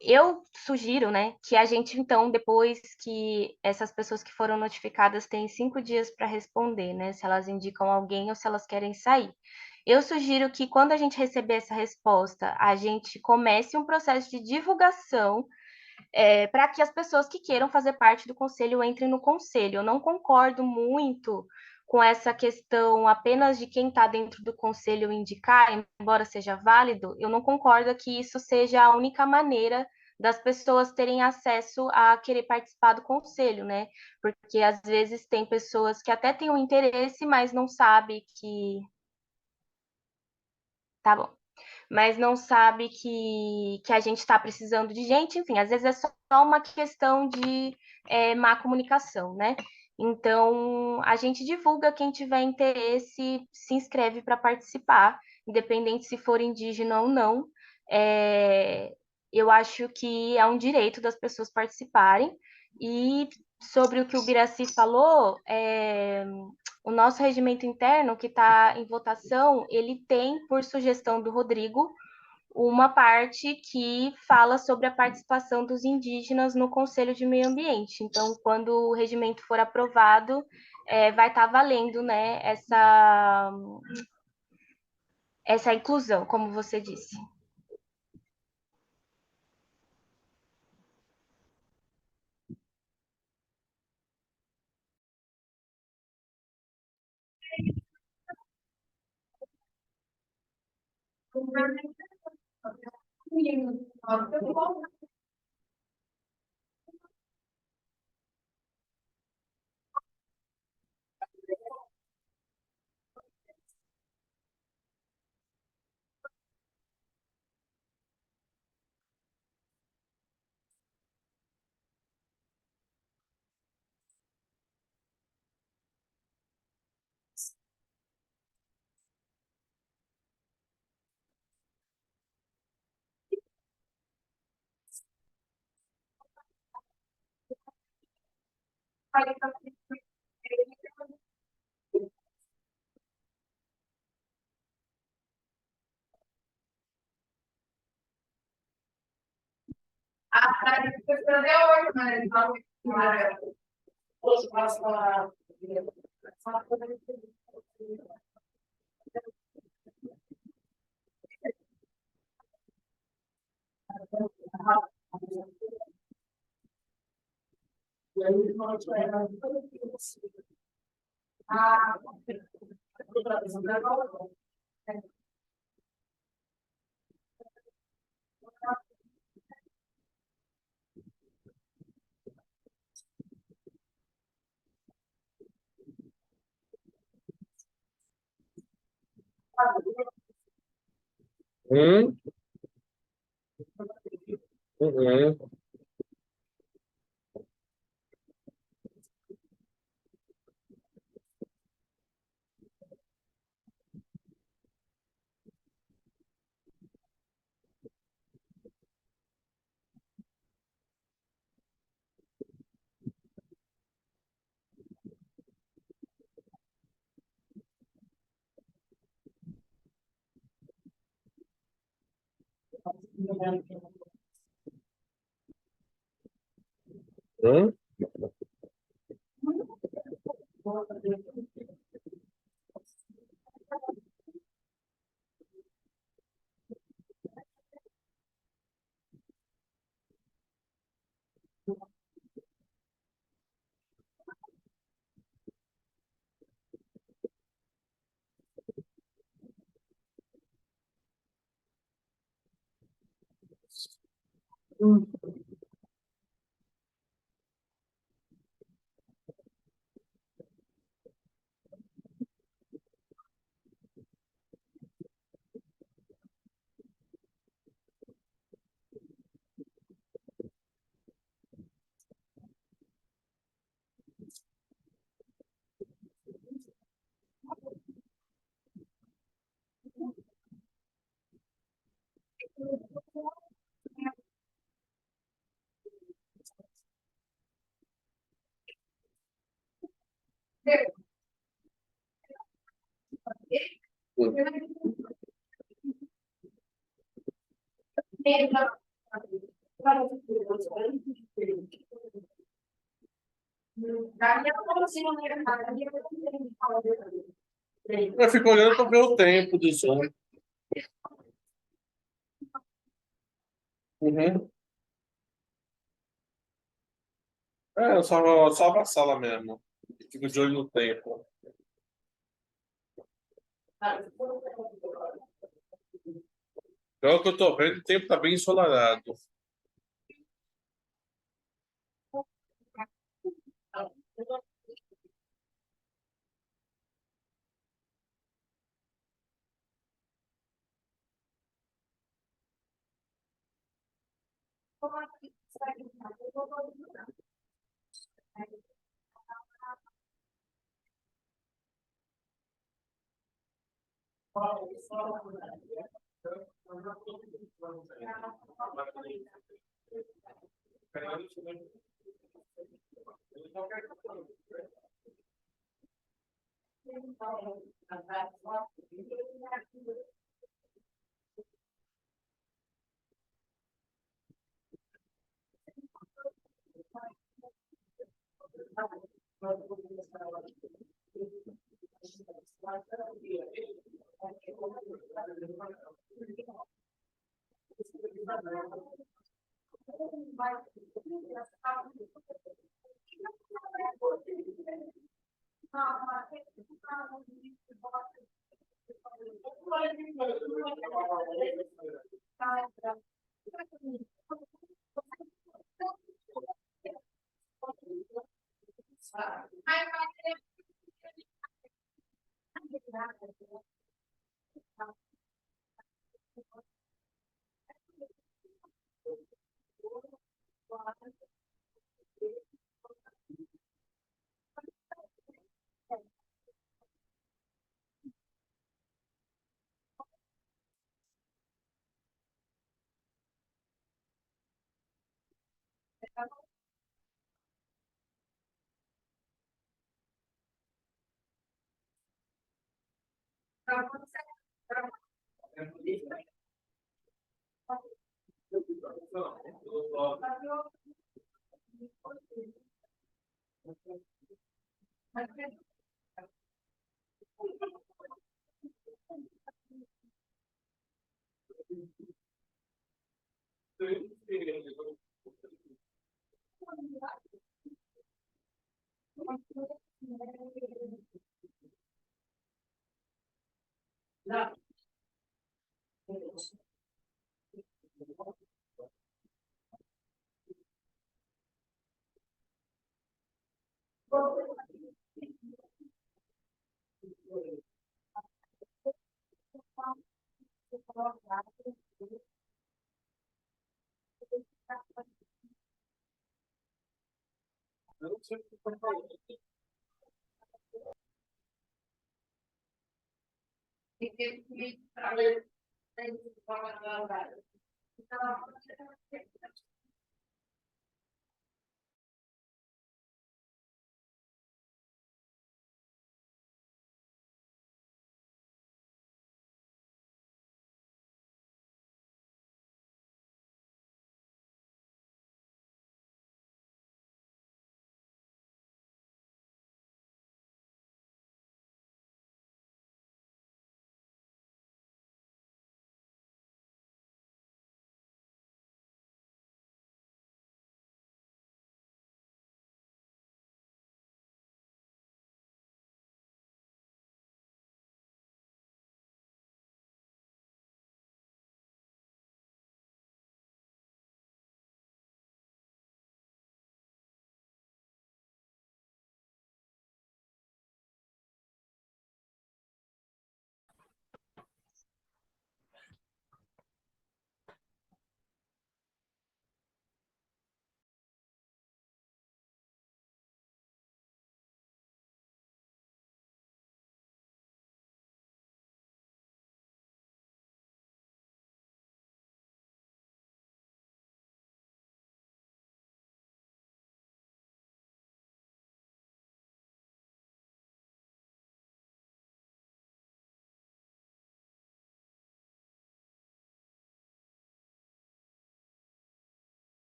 Eu sugiro, né, que a gente, então, depois que essas pessoas que foram notificadas têm 5 dias para responder, né, se elas indicam alguém ou se elas querem sair. Eu sugiro que, quando a gente receber essa resposta, a gente comece um processo de divulgação para que as pessoas que queiram fazer parte do conselho entrem no conselho. Eu não concordo muito com essa questão apenas de quem está dentro do conselho indicar, embora seja válido, eu não concordo que isso seja a única maneira das pessoas terem acesso a querer participar do conselho, né? Porque às vezes tem pessoas que até têm um interesse, mas não sabe que. Tá bom. Mas não sabe que a gente está precisando de gente, enfim, às vezes é só uma questão de má comunicação, né? Então, a gente divulga, quem tiver interesse, se inscreve para participar, independente se for indígena ou não. Eu acho que é um direito das pessoas participarem. E sobre o que o Biraci falou, o nosso regimento interno, que está em votação, ele tem, por sugestão do Rodrigo, uma parte que fala sobre a participação dos indígenas no Conselho de Meio Ambiente. Então, quando o regimento for aprovado, vai estar valendo, né, essa inclusão, como você disse. Uhum. Uhum. Uhum. Eu fico olhando para ver o tempo do som. Uhum. Eu só pra sala mesmo. Fico de olho no tempo. Pelo que eu tô vendo, o tempo tá bem ensolarado. Eu não sei o que você tá falando.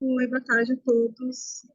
Oi, boa tarde a todos.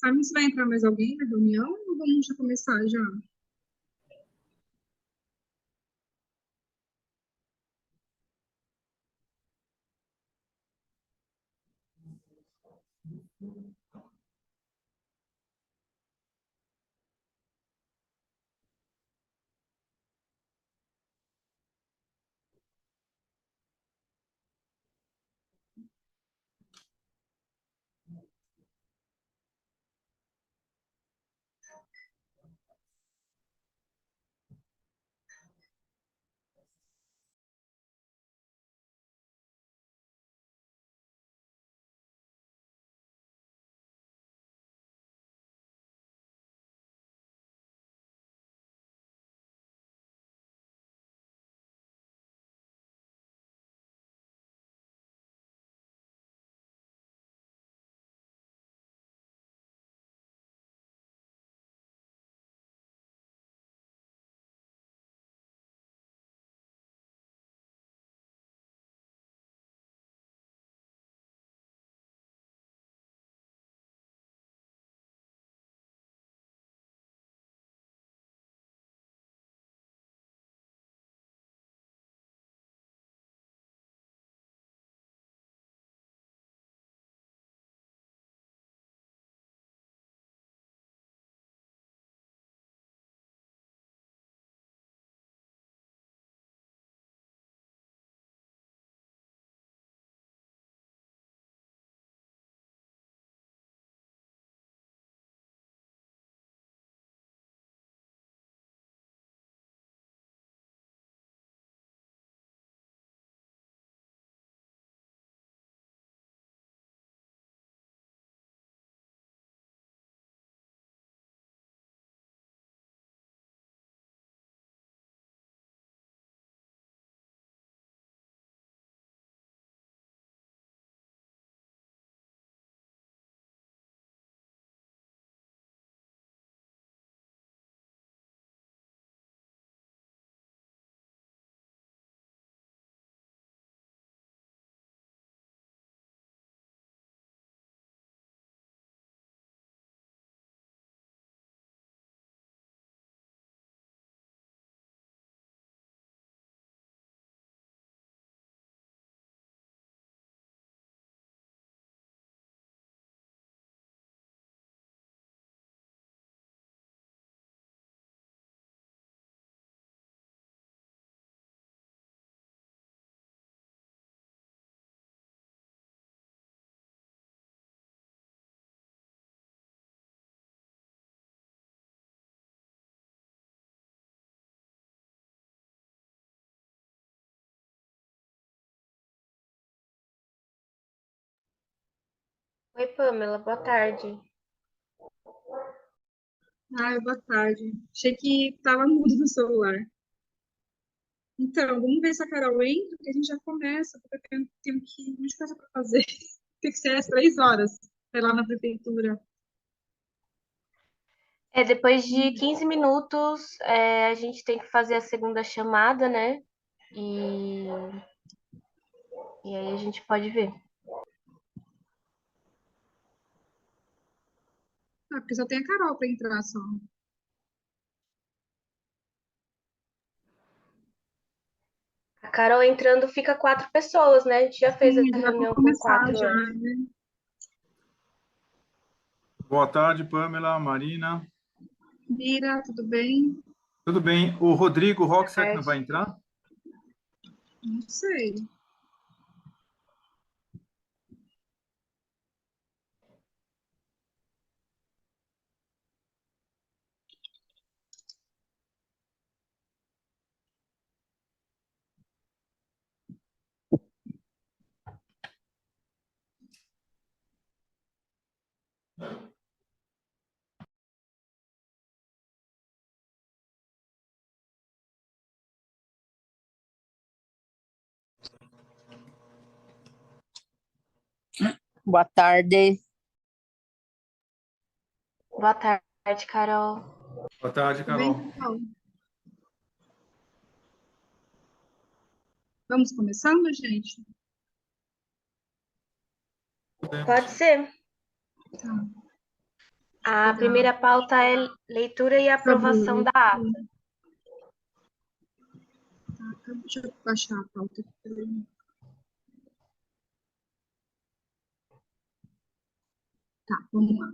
Sabe se vai entrar mais alguém na reunião ou vamos já começar já? Oi, Pamela, boa tarde. Ai, boa tarde. Achei que estava mudo no celular. Então, vamos ver se a Carol entra, porque a gente já começa, porque eu tenho que muita coisa para fazer. Tem que ser às 3 horas, sei lá na prefeitura. Depois de 15 minutos, a gente tem que fazer a segunda chamada, né? E, e aí a gente pode ver. Ah, porque só tem a Carol para entrar só. A Carol entrando fica 4 pessoas, né? A gente já fez a Sim, já vou reunião com começar 4 já, antes. né? Boa tarde, Pamela, Marina. Mira, tudo bem? Tudo bem? O Rodrigo Boa Rock, será que não vai tarde. entrar? Não sei. Boa tarde. Boa tarde, Carol. Boa tarde, Tudo bem, Carol. Carol? Vamos começando, gente? Pode ser. Tá. A primeira pauta é leitura e aprovação da ata. Deixa eu baixar a pauta aqui. Peraí. Tá, vamos lá.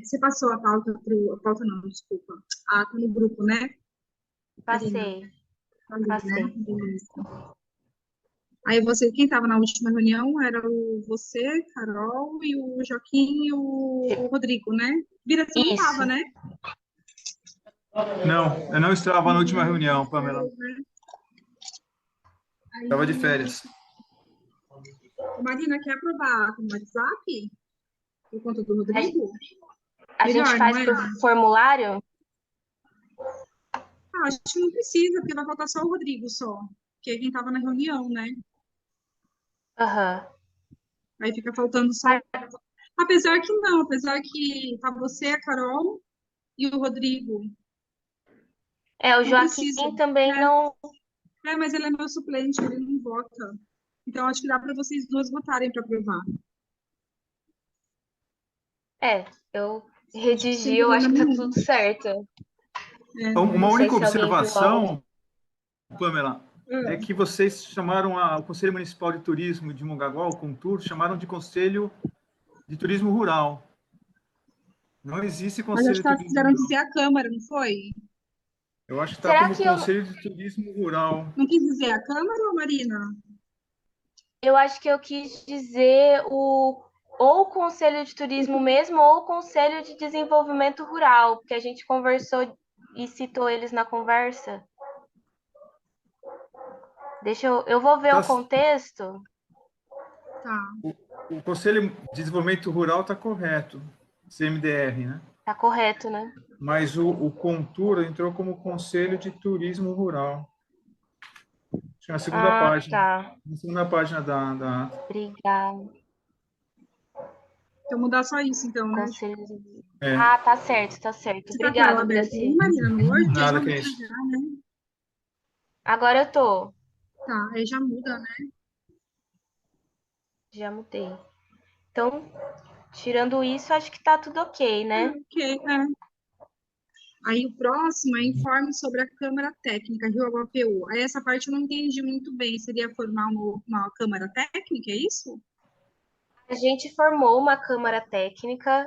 Você passou a pauta a pauta não, desculpa. A ata no grupo, né? Passei. Ali, Passei. né? Beleza. Aí quem estava na última reunião era você, Carol, e o Joaquim e o Rodrigo, né? Vira, você não Isso. estava, né? Não, eu não estava na última reunião, Pamela. Aí, Estava de férias. Marina, quer aprovar no WhatsApp? Por conta do Rodrigo? A gente Melhor, faz não é? por formulário? Acho que não precisa, porque vai faltar só o Rodrigo só. Que é quem estava na reunião, né? Aham. Aí fica faltando só. Apesar que não, apesar que tá você, a Carol e o Rodrigo. O Não Joaquim precisa. também não. Mas ele é meu suplente, ele não vota. Então, acho que dá para vocês duas votarem para aprovar. Eu Sem redigi, eu acho problema que tá nenhum. tudo certo. Uma Não sei única se alguém viu observação, Pamela, é É. que vocês chamaram o Conselho Municipal de Turismo de Mongaguá, o Contur, chamaram de Conselho de Turismo Rural. Não existe Mas acho Conselho que de elas Turismo quiseram Rural. dizer a Câmara, não foi? Eu acho que está Será como que eu, Conselho de Turismo Rural. Não quis dizer a Câmara, ou Marina? eu acho que eu quis dizer ou o Conselho de Turismo mesmo, ou o Conselho de Desenvolvimento Rural, porque a gente conversou e citou eles na conversa. Eu vou ver Tá, o contexto. Tá. o Conselho de Desenvolvimento Rural está correto, CMDR, né? Tá correto, né? Mas o Contur entrou como Conselho de Turismo Rural. Acho que na segunda página. Tá. Na segunda página da... Obrigada. Então, mudar só isso, então, né? Conselho de... É, tá certo, tá certo. Você tá com ela Obrigado, aberta aí, Graci. Marina, no Word? Porque aí nada já que é muda isso. já, né? Agora eu tô. Tá, aí já muda, né? Já mudei. Então, tirando isso, acho que tá tudo ok, né? Ok, Aí o próximo é informe sobre a Câmara Técnica, Rio HPU. Aí essa parte eu não entendi muito bem. Seria formar uma Câmara Técnica, é isso? A gente formou uma câmara técnica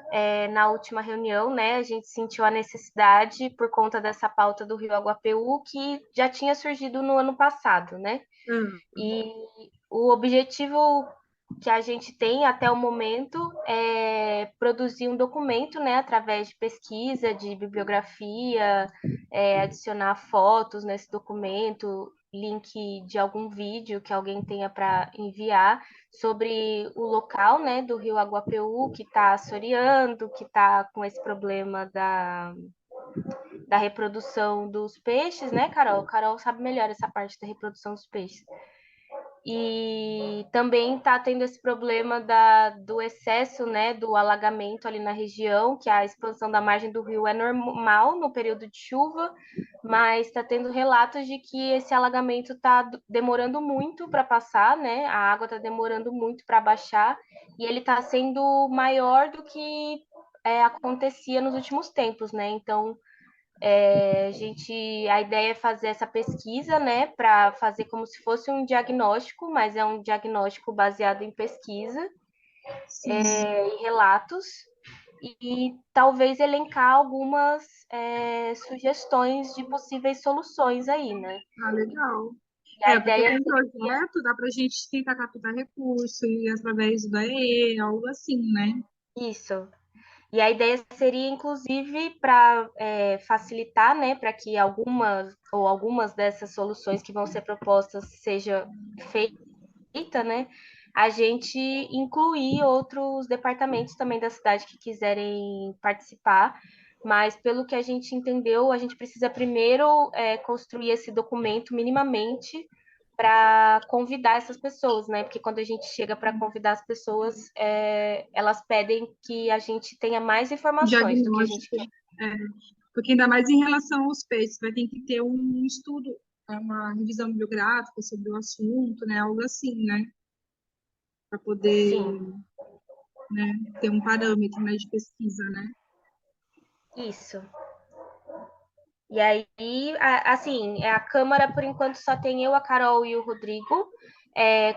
na última reunião, né? A gente sentiu a necessidade por conta dessa pauta do Rio Aguapeú, que já tinha surgido no ano passado, né? Ah, E o objetivo que a gente tem até o momento é produzir um documento, né, através de pesquisa, de bibliografia, adicionar fotos nesse documento, link de algum vídeo que alguém tenha para enviar sobre o local, né, do Rio Aguapeú, que está assoreando, que está com esse problema da reprodução dos peixes, né, Carol? Carol sabe melhor essa parte da reprodução dos peixes. E também está tendo esse problema do excesso, né, do alagamento ali na região, que a expansão da margem do rio é normal no período de chuva, mas está tendo relatos de que esse alagamento está demorando muito para passar, né? A água está demorando muito para baixar e ele está sendo maior do que acontecia nos últimos tempos, né? Então, a ideia é fazer essa pesquisa, né, para fazer como se fosse um diagnóstico, mas é um diagnóstico baseado em pesquisa e relatos, e talvez elencar algumas sugestões de possíveis soluções aí, né? legal. E a Porque ideia com projeto dá para a gente tentar captar recurso e através do DAE, algo assim, né? isso. E a ideia seria, inclusive, para facilitar, né, para que algumas dessas soluções que vão ser propostas seja feita, né, a gente incluir outros departamentos também da cidade que quiserem participar. Mas, pelo que a gente entendeu, a gente precisa primeiro construir esse documento minimamente para convidar essas pessoas, né? Porque quando a gente chega para convidar as pessoas, elas pedem que a gente tenha mais informações do que a gente Diagnóstico. quer. Porque ainda mais em relação aos peixes, vai ter que ter um estudo, uma revisão bibliográfica sobre o assunto, né? Algo assim, né? Para poder Sim. né? Ter um parâmetro, né, de pesquisa, né? Isso. E aí, assim, a Câmara, por enquanto, só tem eu, a Carol e o Rodrigo.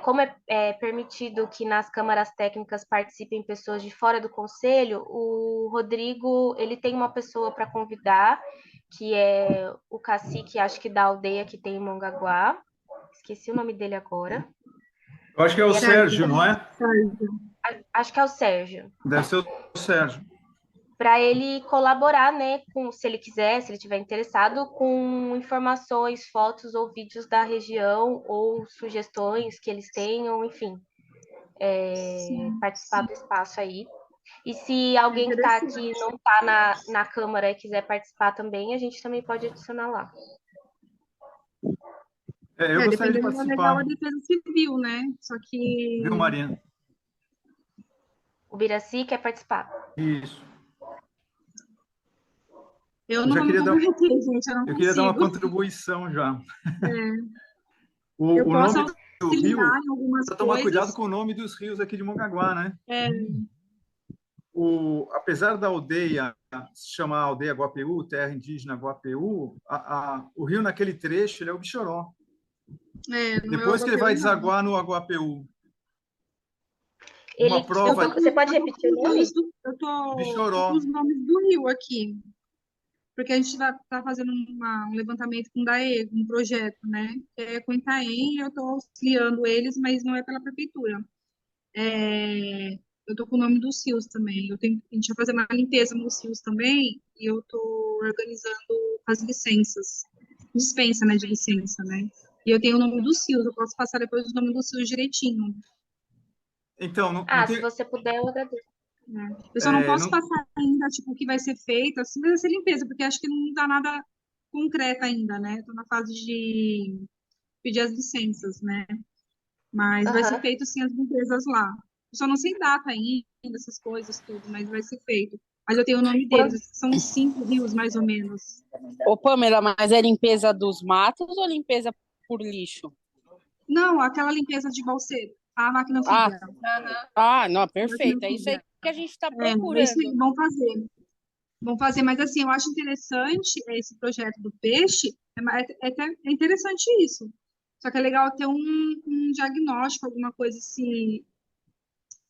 Como é permitido que nas câmaras técnicas participem pessoas de fora do conselho, o Rodrigo, ele tem uma pessoa para convidar, que é o cacique, acho que da aldeia que tem em Mongaguá. Esqueci o nome dele agora. Eu acho que é o E a- Sérgio, não é? Acho que é o Sérgio. Deve ser o Sérgio. Para ele colaborar, né, se ele quiser, se ele estiver interessado, com informações, fotos ou vídeos da região ou sugestões que eles tenham, enfim, Sim, participar do espaço aí. E se alguém que está aqui interessante. não está na Câmara e quiser participar também, a gente também pode adicionar lá. Eu gostaria de Dependendo da legal, a participar, defesa civil, né? Só que viu, Marina? O Biraci quer participar. Isso. eu Eu não já vou me queria dar, comprometer, gente, eu não eu queria dar uma consigo. contribuição já. Eu O posso nome do rio, auxiliar em algumas precisa tomar cuidado coisas. com o nome dos rios aqui de Mongaguá, né? É, Apesar da aldeia se chamar Aldeia Guapeu, terra indígena Guapeu, o rio naquele trecho ele é o Bichoró. não é o Depois que ele Agapeu, vai não. desaguar no Aguapeu, uma prova Você pode Eu tô repetir com o os nome? nomes tô com Bichoró. os nomes do rio aqui. Porque a gente tá fazendo um levantamento com o DAE, um projeto, né? Que é com o Itaém, eu estou auxiliando eles, mas não é pela prefeitura. Eu estou com o nome dos rios também. A gente vai fazer uma limpeza nos rios também, e eu estou organizando as licenças. Dispensa, né, de licença, né? E eu tenho o nome dos rios, eu posso passar depois o nome dos rios direitinho, Então, não Se tem, você puder, eu agradeço. né? Eu só não posso não, passar ainda, tipo, o que vai ser feito, assim, vai ser limpeza, porque acho que não dá nada concreto ainda, né? Estou na fase de pedir as licenças, né? Mas vai ser Aham. feito, sim, as limpezas lá. Eu só não sei data ainda, essas coisas, tudo, mas vai ser feito. Mas eu tenho o nome deles, Quando- acho que são uns 5 rios, mais ou menos. Ô, Pamela, mas é limpeza dos matos ou limpeza por lixo? Não, aquela limpeza de balseiro, a máquina Ah, anfíbia. não, A máquina perfeito. É isso aí anfíbia. que a gente está É isso aí, procurando. vão fazer. Vão fazer, mas assim, eu acho interessante esse projeto do peixe, é interessante isso. Só que é legal ter um diagnóstico, alguma coisa assim,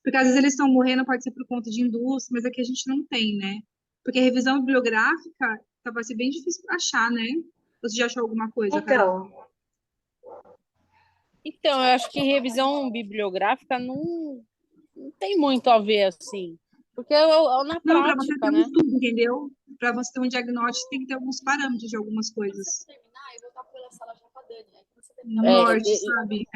porque às vezes eles estão morrendo, pode ser por conta de indústria, mas aqui a gente não tem, né? Porque revisão bibliográfica vai ser bem difícil achar, né? Você já achou alguma coisa, Carol? Então, Então, eu acho que revisão bibliográfica não tem muito a ver, assim. Porque é na Não, para você ter prática, um né? estudo, entendeu? Para você ter um diagnóstico, tem que ter alguns parâmetros de algumas coisas. No É, norte, sabe?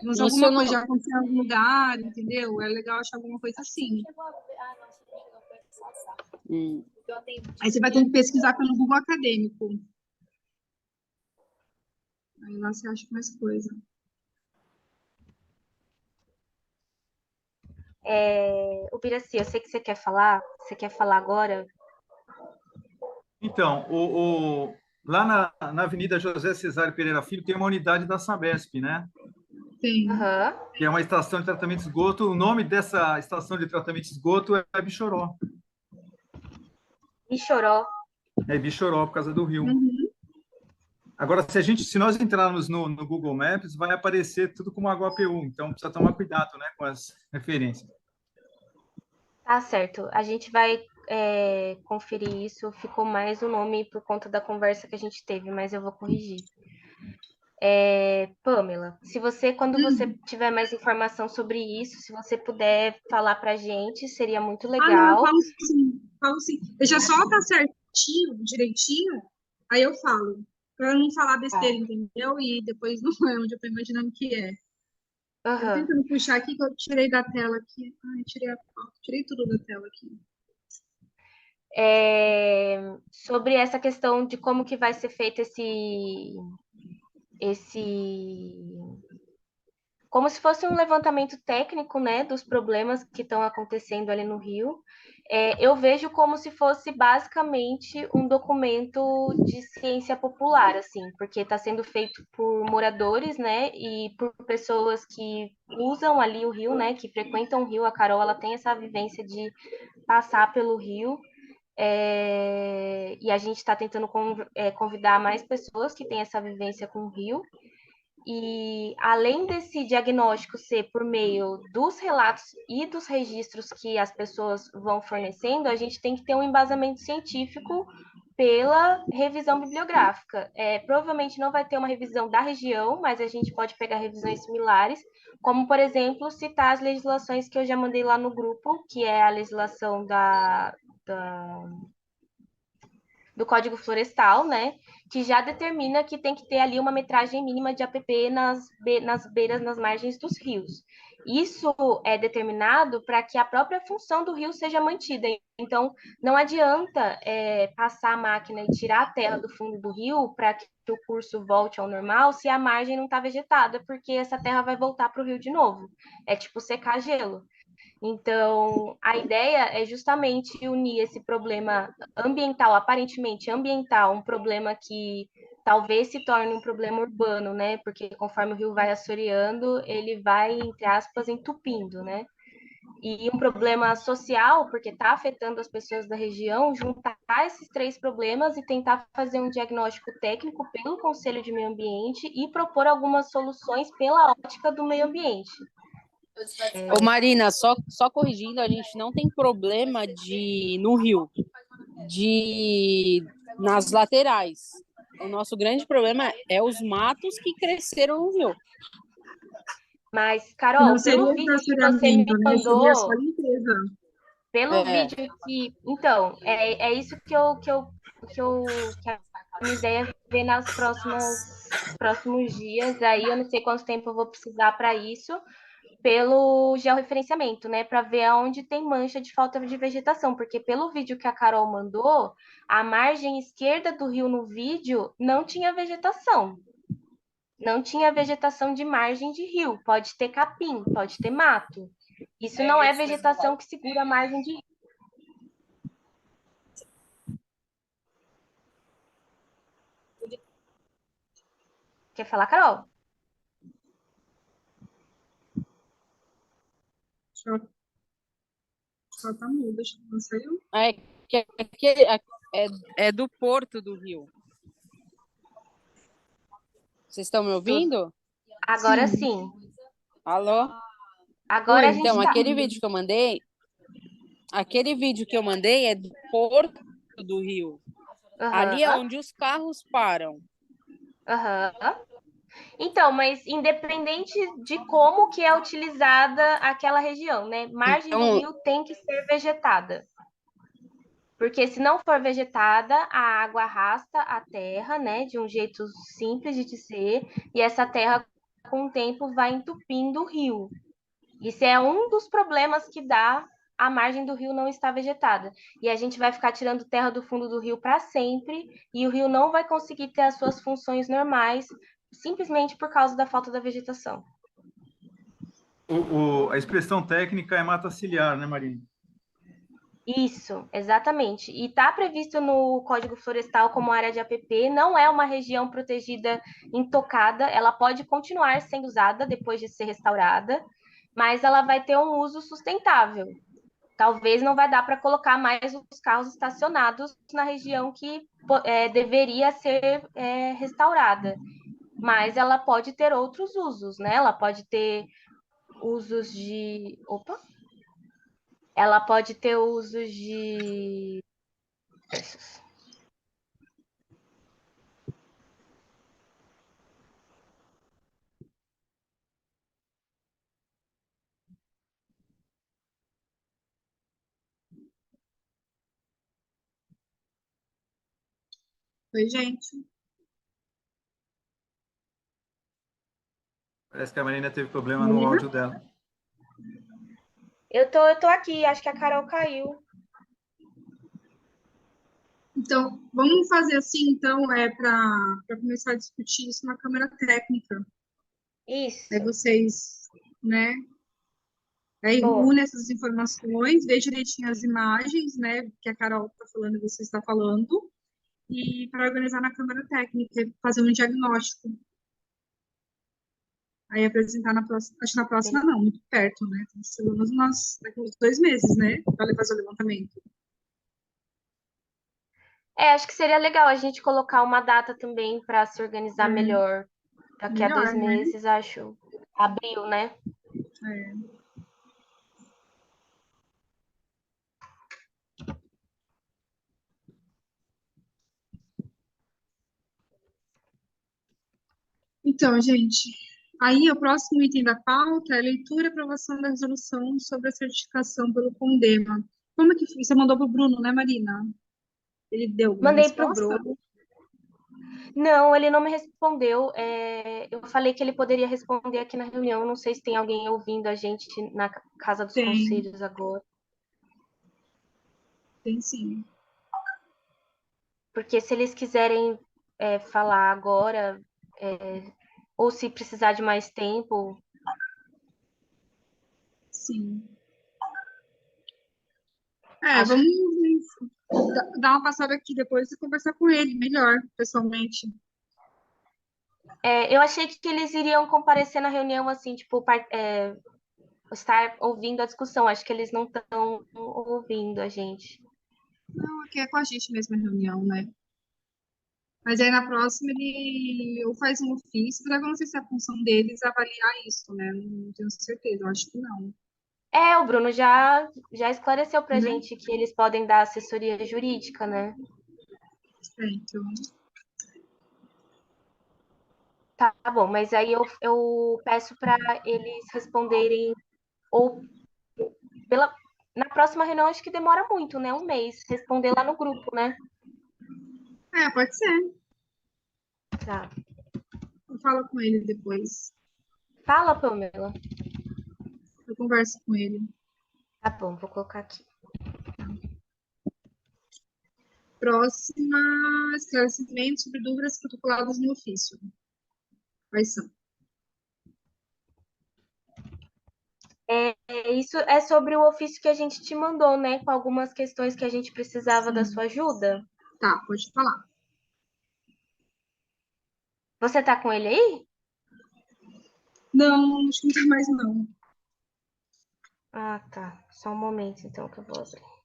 Mas isso alguma não. coisa já aconteceu em algum lugar, entendeu? É legal achar alguma coisa assim. Hum. Aí você vai ter que pesquisar pelo Google Acadêmico. Aí lá você acha mais coisa. o Biraci, eu sei que você quer falar. Você quer falar agora? Então, lá na Avenida José Cesário Pereira Filho tem uma unidade da Sabesp, né? Tem. Aham. Que é uma estação de tratamento de esgoto. O nome dessa estação de tratamento de esgoto é Bichoró. E chorou. É Bichoró por causa do rio. Uhum. Agora, se nós entrarmos no Google Maps, vai aparecer tudo como Aguapeu. Então, precisa tomar cuidado, né, com as referências. Tá certo. A gente vai conferir isso. Ficou mais o nome por conta da conversa que a gente teve, mas eu vou corrigir. Pamela, quando você tiver mais informação sobre isso, se você puder falar pra gente, seria muito Ah, não, eu legal. falo sim. Falo sim. Deixa só tá certinho, direitinho, aí eu falo. Pra eu não falar besteira, entendeu? E depois não é onde eu tô imaginando que é. Eu Aham. tentando puxar aqui, que eu tirei da tela aqui. Ai, tirei a foto, tirei tudo da tela aqui. Sobre essa questão de como que vai ser feito esse como se fosse um levantamento técnico, né, dos problemas que estão acontecendo ali no rio. Eu vejo como se fosse basicamente um documento de ciência popular, assim, porque está sendo feito por moradores, né, e por pessoas que usam ali o rio, né, que frequentam o rio. A Carol, ela tem essa vivência de passar pelo rio. E a gente está tentando convidar mais pessoas que têm essa vivência com o rio. E além desse diagnóstico ser por meio dos relatos e dos registros que as pessoas vão fornecendo, a gente tem que ter um embasamento científico pela revisão bibliográfica. Provavelmente não vai ter uma revisão da região, mas a gente pode pegar revisões similares, como, por exemplo, citar as legislações que eu já mandei lá no grupo, que é a legislação do Código Florestal, né, que já determina que tem que ter ali uma metragem mínima de APP nas beiras, nas margens dos rios. Isso é determinado para que a própria função do rio seja mantida. Então, não adianta passar a máquina e tirar a terra do fundo do rio para que o curso volte ao normal se a margem não está vegetada, porque essa terra vai voltar para o rio de novo. É tipo secar gelo. Então, a ideia é justamente unir esse problema ambiental, aparentemente ambiental, um problema que talvez se torne um problema urbano, né? Porque conforme o rio vai assoreando, ele vai, entre aspas, entupindo, né? E um problema social, porque está afetando as pessoas da região, juntar esses três problemas e tentar fazer um diagnóstico técnico pelo Conselho de Meio Ambiente e propor algumas soluções pela ótica do meio ambiente. Ô, Marina, só corrigindo, a gente não tem problema no rio, nas laterais. O nosso grande problema é os matos que cresceram no rio. Mas, Não Carol, seria pelo vídeo que você me assoreamento, né? Seria só mandou, limpeza. pelo vídeo que. Então, é isso que a minha ideia é ver nas próximos dias. Aí eu não sei quanto tempo eu vou precisar para isso, pelo georreferenciamento, né? Para ver aonde tem mancha de falta de vegetação. Porque pelo vídeo que a Carol mandou, a margem esquerda do rio no vídeo não tinha vegetação. Não tinha vegetação de margem de rio. Pode ter capim, pode ter mato. Isso não é vegetação que segura a margem de rio. Quer falar, Carol? Só tá mudo, acho que não saiu. É do porto do rio. Vocês estão me ouvindo? Agora Sim. sim. Alô? Agora a gente Então, tá. aquele vídeo que eu mandei é do porto do rio. Ali é Aham, onde os carros param. aham. Então, mas independente de como que é utilizada aquela região, né? Margem do Então, rio tem que ser vegetada. Porque se não for vegetada, a água arrasta a terra, né? De um jeito simples de ser, e essa terra, com o tempo, vai entupindo o rio. Isso é um dos problemas que dá a margem do rio não estar vegetada. E a gente vai ficar tirando terra do fundo do rio para sempre, e o rio não vai conseguir ter as suas funções normais, simplesmente por causa da falta da vegetação. A expressão técnica é mata ciliar, né, Marina? Isso, exatamente. E está previsto no Código Florestal como área de APP, não é uma região protegida intocada, ela pode continuar sendo usada depois de ser restaurada, mas ela vai ter um uso sustentável. Talvez não vai dar para colocar mais os carros estacionados na região que deveria ser restaurada, mas ela pode ter outros usos, né? Ela pode ter usos de. Opa! Ela pode ter usos de. Oi, gente. Parece que a Marina teve problema no Marina? áudio dela. Eu tô aqui, acho que a Carol caiu. Então, vamos fazer assim, então, para começar a discutir isso na Câmara Técnica. Isso. Aí vocês né? Aí Boa. une essas informações, vê direitinho as imagens, né? Que a Carol está falando e você está falando, e para organizar na Câmara Técnica, fazer um diagnóstico. Aí apresentar na próxima, acho que na próxima não, muito perto, né? Então, pelo menos daqui uns 2 meses, né? Para fazer o levantamento. Acho que seria legal a gente colocar uma data também para se organizar melhor. Daqui a Melhor, 2 meses, acho. Abril, né? É. Então, gente, aí o próximo item da pauta é leitura e aprovação da resolução sobre a certificação pelo Condema. Como é que foi? Você mandou para o Bruno, né, Marina? Ele deu alguma Mandei pro resposta? Bruno. Não, ele não me respondeu. Eu falei que ele poderia responder aqui na reunião. Não sei se tem alguém ouvindo a gente na Casa dos Tem, Conselhos agora. tem sim. Porque se eles quiserem falar agora, ou se precisar de mais tempo. Sim. Acho Vamos dar uma passada aqui depois e conversar com ele melhor, pessoalmente. eu achei que eles iriam comparecer na reunião, assim, tipo, estar ouvindo a discussão. Acho que eles não estão ouvindo a gente. Não, aqui é com a gente mesmo a reunião, né? Mas aí na próxima ele ou faz um ofício, mas eu não sei se é a função deles avaliar isso, né? Não tenho certeza, eu acho que não. O Bruno já esclareceu pra Né? gente que eles podem dar assessoria jurídica, né? Então, Tá bom, mas aí eu peço para eles responderem, ou na próxima reunião, acho que demora muito, né? Um mês, responder lá no grupo, né? pode ser. Tá. Eu falo com ele depois. Fala, Pamela. Eu converso com ele. Tá bom, vou colocar aqui. Próxima, esclarecimento sobre dúvidas protocoladas no ofício. Quais são? Isso é sobre o ofício que a gente te mandou, né? Com algumas questões que a gente precisava da Sim. sua ajuda. Tá, pode falar. Você tá com ele aí? Não, acho que não tem mais não. Ah, tá. Só um momento, então, que eu vou abrir.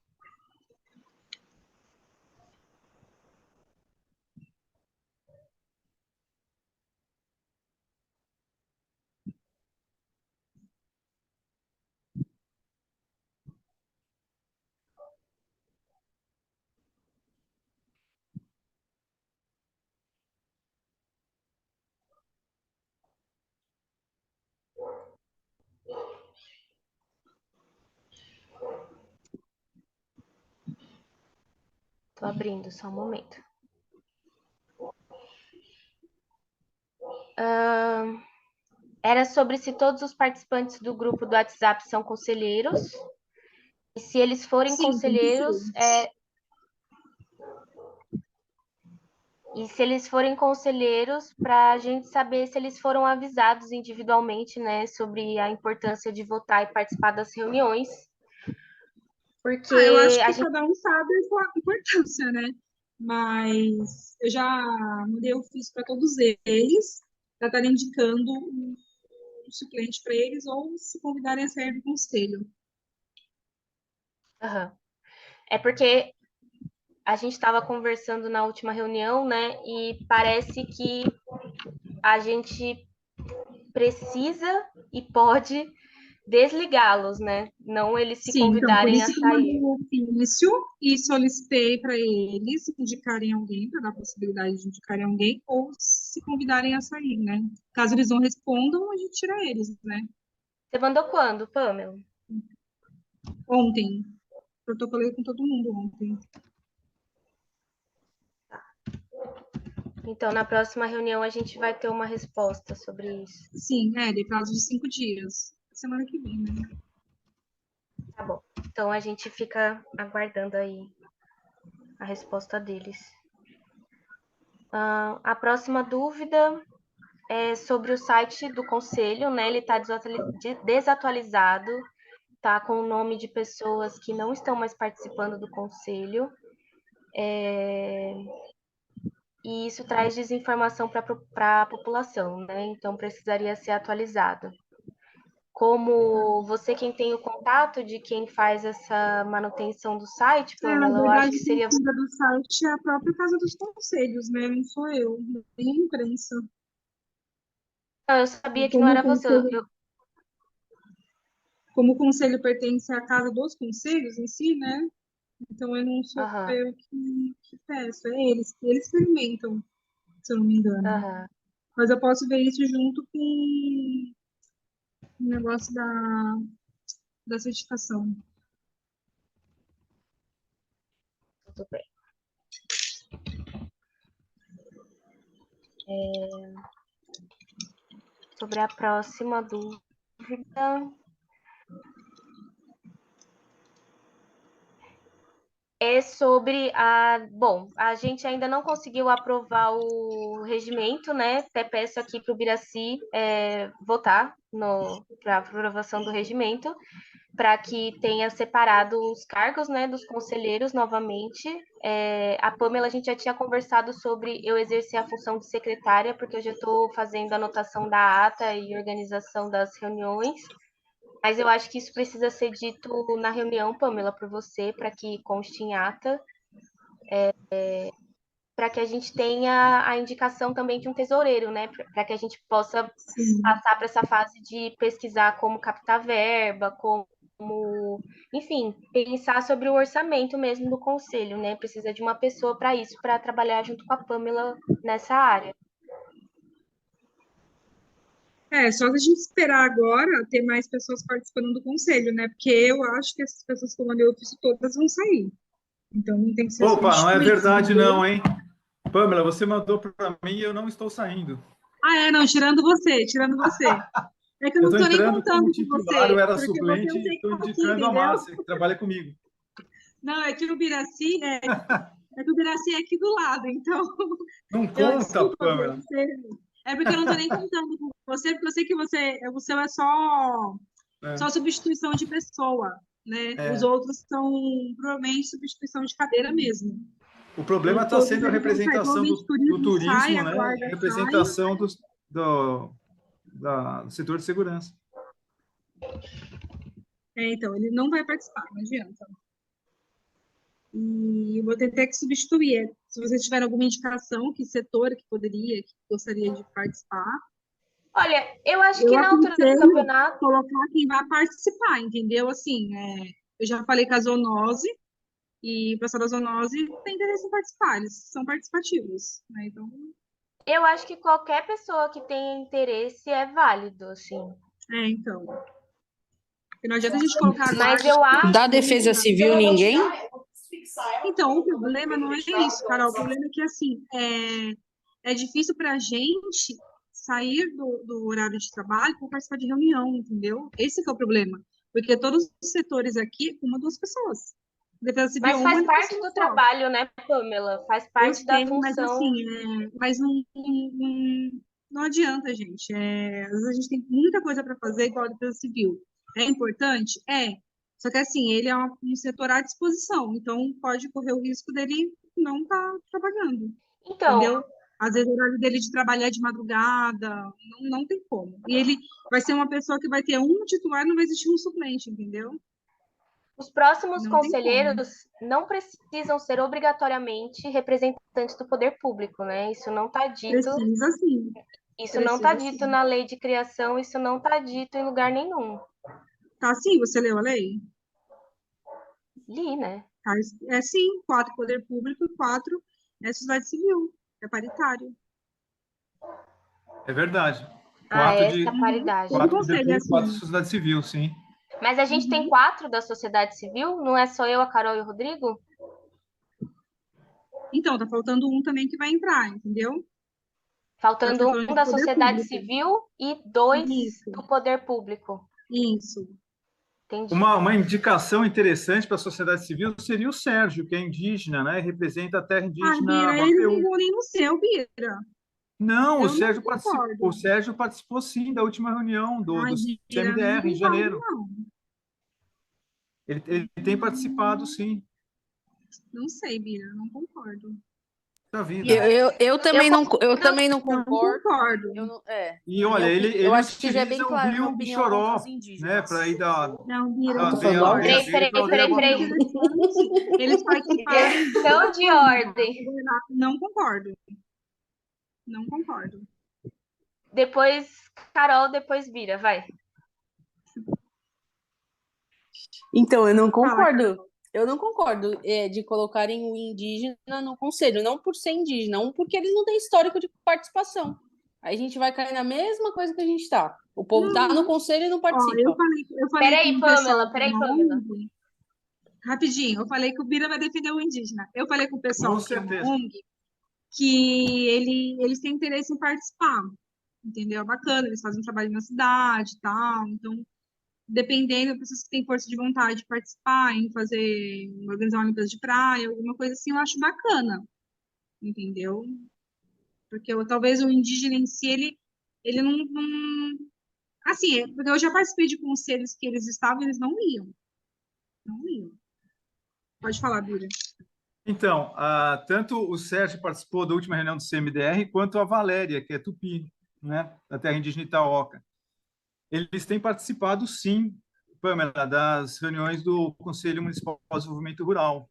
Tô abrindo, só um momento. Era sobre se todos os participantes do grupo do WhatsApp são conselheiros. E se eles forem Sim, tem que ser. conselheiros, e se eles forem conselheiros, para a gente saber se eles foram avisados individualmente, né, sobre a importância de votar e participar das reuniões. Eu acho Porque a que gente. cada um sabe a importância, né? Mas eu já mandei ofício para todos eles, para estar indicando um suplente para eles ou se convidarem a sair do conselho. Uhum. É porque a gente estava conversando na última reunião, né? E parece que a gente precisa e pode desligá-los, né? Não eles se Sim, então, por convidarem a isso que eu mandei sair. o ofício e solicitei para eles indicarem alguém, para dar a possibilidade de indicarem alguém, ou se convidarem a sair, né? Caso eles não respondam, a gente tira eles, né? Você mandou quando, Pamela? Ontem. Protocolei com todo mundo ontem. Então, na próxima reunião, a gente vai ter uma resposta sobre isso. Sim, de prazo de 5 dias. Semana que vem, né? Tá bom. Então, a gente fica aguardando aí a resposta deles. A próxima dúvida sobre o site do conselho, né? Ele está desatualizado, tá com o nome de pessoas que não estão mais participando do conselho. E isso traz desinformação para a população, né? Então precisaria ser atualizado. Como você quem tem o contato de quem faz essa manutenção do site, Na Pamela, eu acho verdade, que quem seria. cuida do site é a própria Casa dos Conselhos, né? Não sou eu, nem a imprensa. Não, eu sabia que não Como o era você. conselho, como o conselho pertence à Casa dos Conselhos em si, né? Então eu não sou Aham, eu que peço, é eles que eles experimentam, se eu não me engano. aham. Mas eu posso ver isso junto com o negócio da certificação. Tudo bem. Sobre a próxima dúvida. É sobre Bom, a gente ainda não conseguiu aprovar o regimento, né? Até peço aqui para o Biraci votar para a aprovação do regimento, para que tenha separado os cargos, né, dos conselheiros novamente. A Pamela, a gente já tinha conversado sobre eu exercer a função de secretária, porque eu já estou fazendo anotação da ata e organização das reuniões. Mas eu acho que isso precisa ser dito na reunião, Pamela, por você, para que conste em ata, para que a gente tenha a indicação também de um tesoureiro, né? Para que a gente possa Sim. passar para essa fase de pesquisar como captar verba, como, enfim, pensar sobre o orçamento mesmo do conselho, né? Precisa de uma pessoa para isso, para trabalhar junto com a Pamela nessa área. Só se a gente esperar agora ter mais pessoas participando do conselho, né? Porque eu acho que essas pessoas que eu mandei ofício todas vão sair. Então não tem que ser Opa, não é substituído, verdade entendeu? não, hein? Pamela, você mandou para mim e eu não estou saindo. Não, tirando você, tirando você. É que eu Eu não estou tô nem entrando como contando com titular, eu você, era porque você suplente não e tem que estou estar aqui, indicando a entendeu? Márcia, que trabalha comigo. Não, é que o Biraci é aqui do lado, então Não conta, desculpa, Pamela. você. É porque eu não tô nem contando com você, porque eu sei que o seu é só É, substituição de pessoa, né? Os é. outros são provavelmente substituição de cadeira mesmo. O problema está Todos sendo a eles vão sair, representação provavelmente do turismo sai, turismo, a né? guarda A sai. representação do setor de segurança. Então, ele não vai participar, não adianta. E eu vou ter que substituir. Se vocês tiverem alguma indicação, que setor que poderia, que gostaria de participar, Olha, eu acho eu que na altura do aconselho campeonato. colocar quem vai participar, entendeu? Assim, eu já falei com a zoonose, e o pessoal da zoonose tem interesse em participar, eles são participativos, né? Então, Eu acho que qualquer pessoa que tenha interesse é válido, assim. então. Porque não adianta a gente colocar a Mas guarda. eu acho. Da Defesa Civil, ninguém? Então, o problema não é isso, Carol. O problema é que, assim, é difícil para a gente sair do horário de trabalho para participar de reunião, entendeu? Esse que é o problema. Porque todos os setores aqui, uma, duas pessoas. Defesa Civil, Mas uma faz parte pessoa do só. trabalho, né, Pamela? Faz Eu parte da sei, mas função. assim, mas não adianta, gente. Às vezes a gente tem muita coisa para fazer igual a Defesa Civil. É importante? É. Só que assim, ele é um setor à disposição, então pode correr o risco dele não estar trabalhando, Então, entendeu? Às vezes o horário dele de trabalhar é de madrugada, não tem como. E ele vai ser uma pessoa que vai ter um titular, não vai existir um suplente, entendeu? os próximos Não tem como. conselheiros não precisam ser obrigatoriamente representantes do poder público, né? Isso não está dito. Precisa sim. Isso não está Precisa dito sim. na lei de criação, isso não está dito em lugar nenhum. Tá sim, você leu a lei? Li, né? Tá, sim, 4 poder público e 4 sociedade civil, é paritário. É verdade. Essa paridade. Todo 4 poder conselho é público, 4 assim. sociedade civil, sim. Mas a gente tem 4 da sociedade civil, não é só eu, a Carol e o Rodrigo? Então, tá faltando um também que vai entrar, entendeu? Faltando Falando um de da poder sociedade público. civil e 2 Isso, do poder público. isso. Entendi. Uma indicação interessante para a sociedade civil seria o Sérgio, que é indígena, né? E representa a terra indígena Bira, eles não Guapeu. vão nem no seu, Bira. Não, Eu não o concordo. Sérgio participou sim da última reunião do Ai, Bira, não CMDR em concordo, janeiro. não. Ele tem participado sim, Não sei, Bira, não concordo. da E vida. Eu também não, eu concordo. também não Não concordo. concordo. E Na minha olha, eu ele acho que já é bem utiliza o claro a minha rio opinião contra os Bichoró, né, indígenas. para ir da Não, Bira, Eu não tô falando da aldeia Peraí, ordem. concordo. dele peraí, para a aldeia peraí, É peraí. Guapiú. interessante. Eles participarem do Questão de Bacuanda. ordem. Não concordo. Não concordo. Depois Carol, depois Bira, vai. Então, eu não Fala, concordo. Eu não concordo de colocarem o indígena no conselho, não por ser indígena, não porque eles não têm histórico de participação. Aí a gente vai cair na mesma coisa que a gente está. O povo tá no não. conselho e não Ó, eu participa. falei, eu falei com Peraí, o pessoal Pamela, que é peraí, uma Pamela. ONG. Rapidinho, eu falei que o Bira vai defender o indígena. Eu falei com o Com pessoal que é uma certeza. ONG que eles têm interesse em participar. Entendeu? É bacana, eles fazem um trabalho na cidade e tal. Então, dependendo, pessoas que têm força de vontade de participar, em fazer, organizar uma limpeza de praia, alguma coisa assim, eu acho bacana, entendeu? Porque talvez o indígena em si, ele assim, porque eu já participei de conselhos que eles estavam, eles não iam, não iam. Pode falar, Bira. Então, tanto o Sérgio participou da última reunião do CMDR, quanto a Valéria, que é Tupi, né, da terra indígena Itaoca. Eles têm participado, sim, Pamela, das reuniões do Conselho Municipal de Desenvolvimento Rural.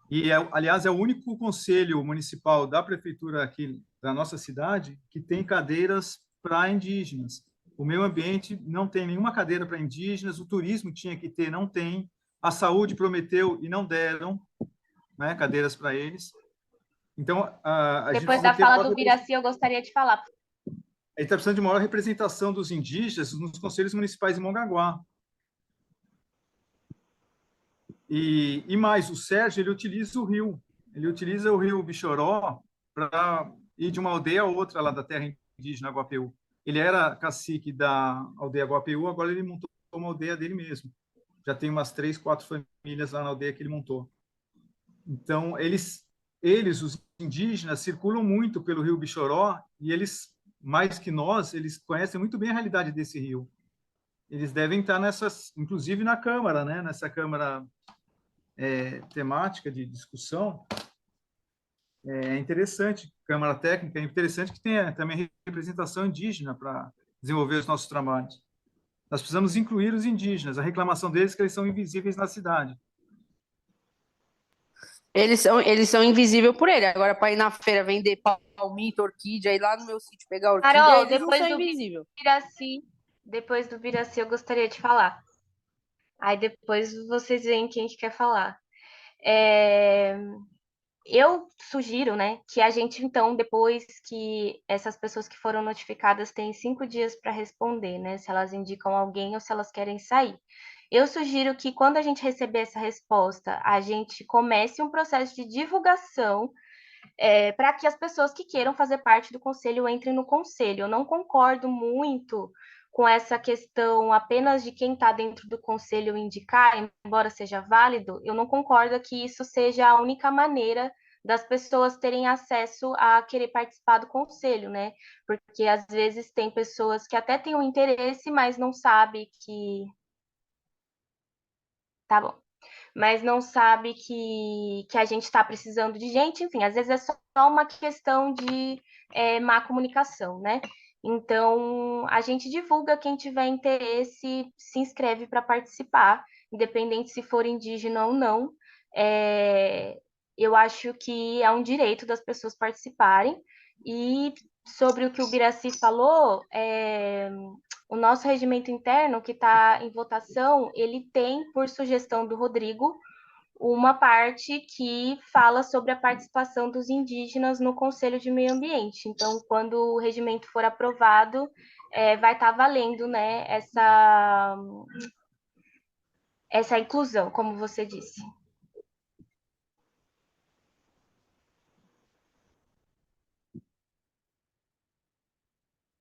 E, aliás, é o único conselho municipal da prefeitura aqui da nossa cidade que tem cadeiras para indígenas. O meio ambiente não tem nenhuma cadeira para indígenas, o turismo tinha que ter, não tem. A saúde prometeu e não deram, né, cadeiras para eles. Então, a gente Depois precisa da ter fala maior, do Biraci, eu gostaria de falar. a gente está precisando de maior representação dos indígenas nos conselhos municipais de Mongaguá. E mais, o Sérgio, ele utiliza o rio Bichoró para ir de uma aldeia a outra lá da terra indígena Guapiú. Ele era cacique da aldeia Guapiú, agora ele montou uma aldeia dele mesmo. Já tem umas 3, 4 famílias lá na aldeia que ele montou. Então, os indígenas, circulam muito pelo rio Bichoró e eles, mais que nós, eles conhecem muito bem a realidade desse rio. Eles devem estar inclusive na Câmara, né? Nessa Câmara temática de discussão. É interessante, Câmara Técnica, é interessante que tenha também representação indígena para desenvolver os nossos trabalhos. Nós precisamos incluir os indígenas. A reclamação deles é que eles são invisíveis na cidade. Eles são invisíveis por ele. Agora, para ir na feira vender palmito, orquídea, ir lá no meu sítio pegar orquídea, Carol, eles não são invisíveis. Depois do Biraci, eu gostaria de falar. Aí depois vocês veem quem que quer falar. Eu sugiro, né, que a gente, então, depois que essas pessoas que foram notificadas têm 5 dias para responder, né, se elas indicam alguém ou se elas querem sair. Eu sugiro que, quando a gente receber essa resposta, a gente comece um processo de divulgação para que as pessoas que queiram fazer parte do conselho entrem no conselho. Eu não concordo muito com essa questão apenas de quem está dentro do conselho indicar, embora seja válido, eu não concordo que isso seja a única maneira das pessoas terem acesso a querer participar do conselho, né? Porque às vezes tem pessoas que até têm um interesse, mas não sabe que. Tá bom. Mas não sabe que a gente está precisando de gente, enfim, às vezes é só uma questão de má comunicação, né? Então, a gente divulga, quem tiver interesse, se inscreve para participar, independente se for indígena ou não. Eu acho que é um direito das pessoas participarem. E sobre o que o Biraci falou, o nosso regimento interno, que está em votação, ele tem, por sugestão do Rodrigo, uma parte que fala sobre a participação dos indígenas no Conselho de Meio Ambiente. Então, quando o regimento for aprovado, vai estar valendo, né, essa inclusão, como você disse.